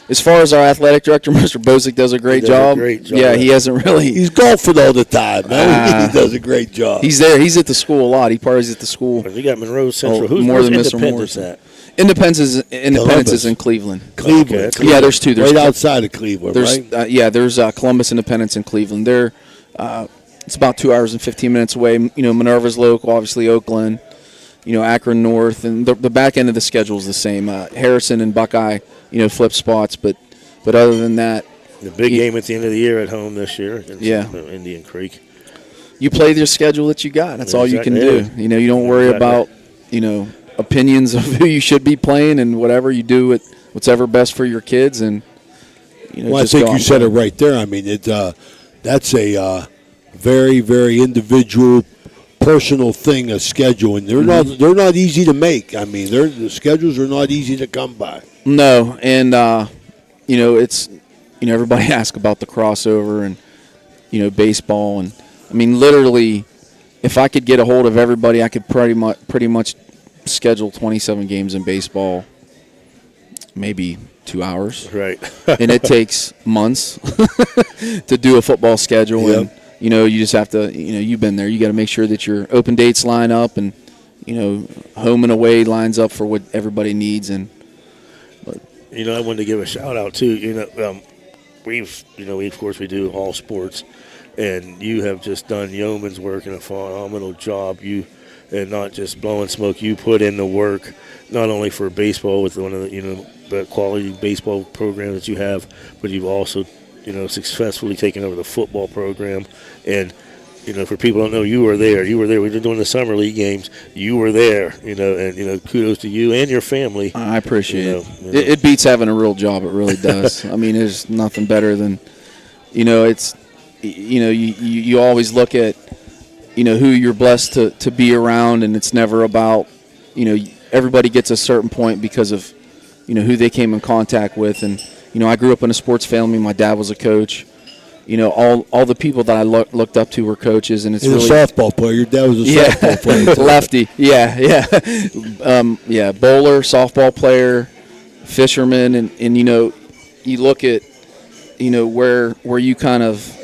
As far as our athletic director, Mr. Bozick does a great job. Yeah, he hasn't really. He's golfing all the time, man. He does a great job. He's there. He's at the school a lot. He parties at the school. You got Monroe Central. Who's more than Mr. Morrison at? Independence is in Cleveland. Cleveland. Okay. Yeah, there's 2. There's right outside of Cleveland, right? There's Columbus Independence in Cleveland. They're it's about 2 hours and 15 minutes away. Minerva's local, obviously Oakland, Akron North, and the back end of the schedule is the same. Harrison and Buckeye, flip spots, but other than that, the big game at the end of the year at home this year against Indian Creek. You play the schedule that you got. That's all you can do. You don't worry about opinions of who you should be playing and whatever. You do what's ever best for your kids, and I think you said it right there. I mean, that's a very, very individual, personal thing, a schedule, and they're not easy to make. I mean, the schedules are not easy to come by. No, and it's everybody asks about the crossover and, baseball. And, I mean, literally, if I could get a hold of everybody, I could pretty much schedule 27 games in baseball, maybe 2 hours. Right. And it takes months to do a football schedule. Yep. And, you just have to, you've been there. You got to make sure that your open dates line up and, home and away lines up for what everybody needs. And I wanted to give a shout out too. We of course we do all sports, and you have just done yeoman's work and a phenomenal job. And not just blowing smoke. You put in the work, not only for baseball with one of the quality baseball programs that you have, but you've also successfully taken over the football program. And for people who don't know, you were there. We were doing the summer league games. You were there, and kudos to you and your family. I appreciate it. It beats having a real job. It really does. I mean, there's nothing better than, it's, you always look at, who you're blessed to be around, and it's never about, everybody gets a certain point because of, who they came in contact with. And, I grew up in a sports family. My dad was a coach. All the people that I looked up to were coaches, and it's really a softball player. Your dad was a softball player. Lefty, yeah. Bowler, softball player, fisherman, and you look at where you kind of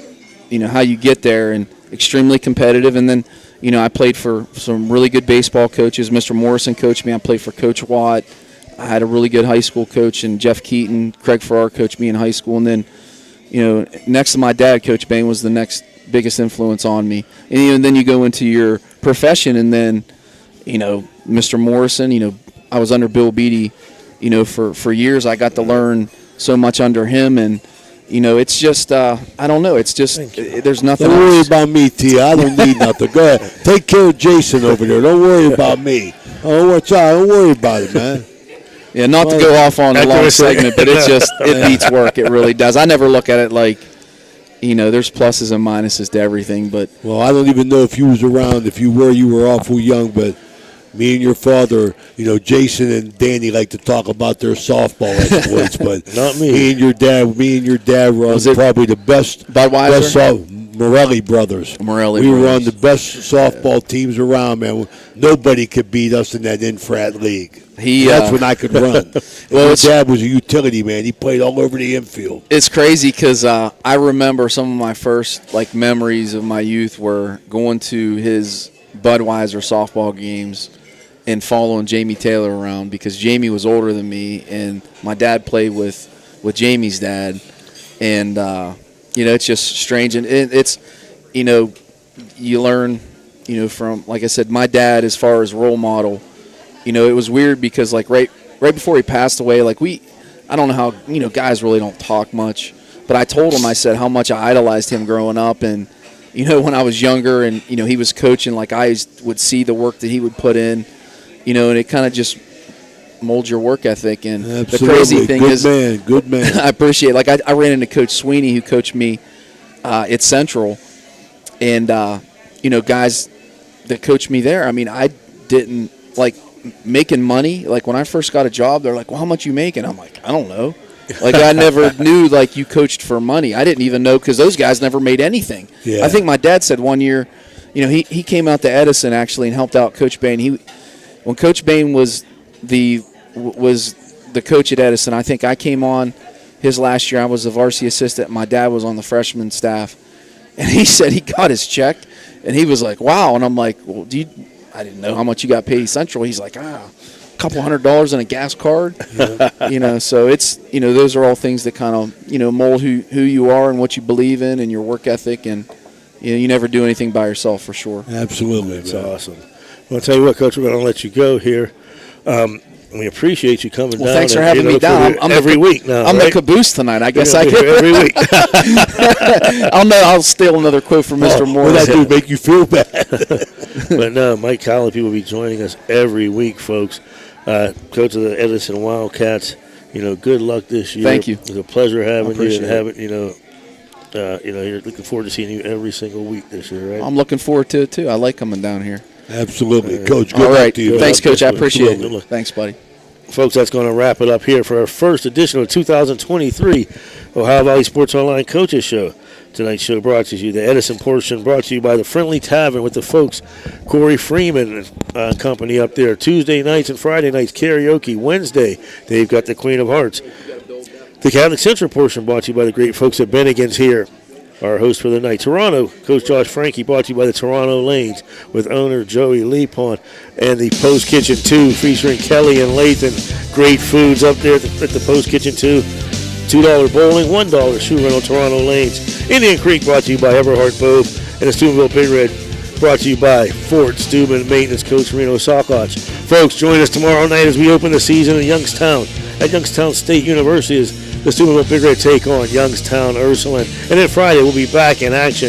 how you get there, and extremely competitive. And then I played for some really good baseball coaches. Mr. Morrison coached me. I played for Coach Watt. I had a really good high school coach, and Jeff Keaton, Craig Farrar coached me in high school, and then. Next to my dad, Coach Bain was the next biggest influence on me. And then you go into your profession, and then, Mr. Morrison, I was under Bill Beattie, for years. I got to learn so much under him, and, it's just, I don't know. It's just, there's nothing Don't worry else. about me, T. I don't need nothing. Go ahead. Take care of Jason over there. Don't worry about me. Oh, watch out. Don't worry about it, man. Yeah, not to go off on a long segment, but it beats work. It really does. I never look at it like, there's pluses and minuses to everything. But well, I don't even know if you was around. If you were awful young. But me and your father, Jason and Danny like to talk about their softball exploits. But not me. Me and your dad were probably the best. Morelli brothers. We were on the best softball teams around, man. Nobody could beat us in that in-frat league. That's when I could run. Well, dad was a utility man. He played all over the infield. It's crazy because I remember some of my first memories of my youth were going to his Budweiser softball games and following Jamie Taylor around because Jamie was older than me, and my dad played with Jamie's dad, and it's just strange, and it's you learn from, like I said, my dad as far as role model. It was weird because right before he passed away, I don't know how, guys really don't talk much, but I told him, I said how much I idolized him growing up, and when I was younger and he was coaching, I would see the work that he would put in, and it kind of just molds your work ethic. And Absolutely. The crazy thing Good man. I appreciate it. I ran into Coach Sweeney, who coached me at Central, and guys that coached me there. I mean, I didn't making money. When I first got a job, they're like, "Well, how much you making?" I'm like, "I don't know." I never knew you coached for money. I didn't even know because those guys never made anything. Yeah. I think my dad said one year, he came out to Edison actually and helped out Coach Bain. When Coach Bain was the coach at Edison, I think I came on his last year. I was the varsity assistant. My dad was on the freshman staff, and he said he got his check, and he was like, "Wow!" And I'm like, "Well, I didn't know how much you got paid Central." He's like, a couple $100 in a gas card. Yeah. So it's, those are all things that kind of, mold who you are and what you believe in and your work ethic. And, you never do anything by yourself for sure. Absolutely. That's awesome. Well, I'll tell you what, Coach, we're going to let you go here. We appreciate you coming down. Well, thanks for having me down. I'm every week now. I'm the caboose tonight. I guess I can. Every week. I'll steal another quote from Mr. Morris. What that do make you feel bad? But no, Mike Collopy will be joining us every week, folks. Coach of the Edison Wildcats. Good luck this year. Thank you. It's a pleasure having you and it. you're looking forward to seeing you every single week this year, right? I'm looking forward to it too. I like coming down here. Absolutely, Coach. Good all right. luck to you. Thanks, Coach. I appreciate it. Thanks, buddy. Folks, that's going to wrap it up here for our first edition of 2023 Ohio Valley Sports Online Coaches Show. Tonight's show brought to you, the Edison portion brought to you by the Friendly Tavern with the folks Corey Freeman and company up there. Tuesday nights and Friday nights karaoke. Wednesday, they've got the Queen of Hearts. The Catholic Central portion brought to you by the great folks at Bennigan's here. Our host for the night, Toronto, Coach Josh Frankie, brought to you by the Toronto Lanes with owner Joey Lepon and the Post Kitchen 2 featuring Kelly and Lathan. Great foods up there at the Post Kitchen 2. $2 bowling, $1 shoe rental, Toronto Lanes. Indian Creek brought to you by Everhart Bove, and the Steubenville Big Red brought to you by Fort Steuben Maintenance Coach Reno Saccoccia. Folks, join us tomorrow night as we open the season in Youngstown at Youngstown State University as the Steubenville Big Red take on Youngstown Ursuline. And then Friday we'll be back in action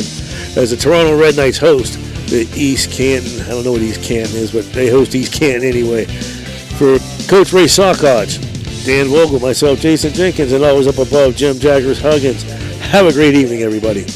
as the Toronto Red Knights host the East Canton. I don't know what East Canton is, but they host East Canton anyway. For Coach Ray Saccoccia, Dan Vogel, myself, Jason Jenkins, and always up above, Jim Jaggers Huggins. Have a great evening, everybody.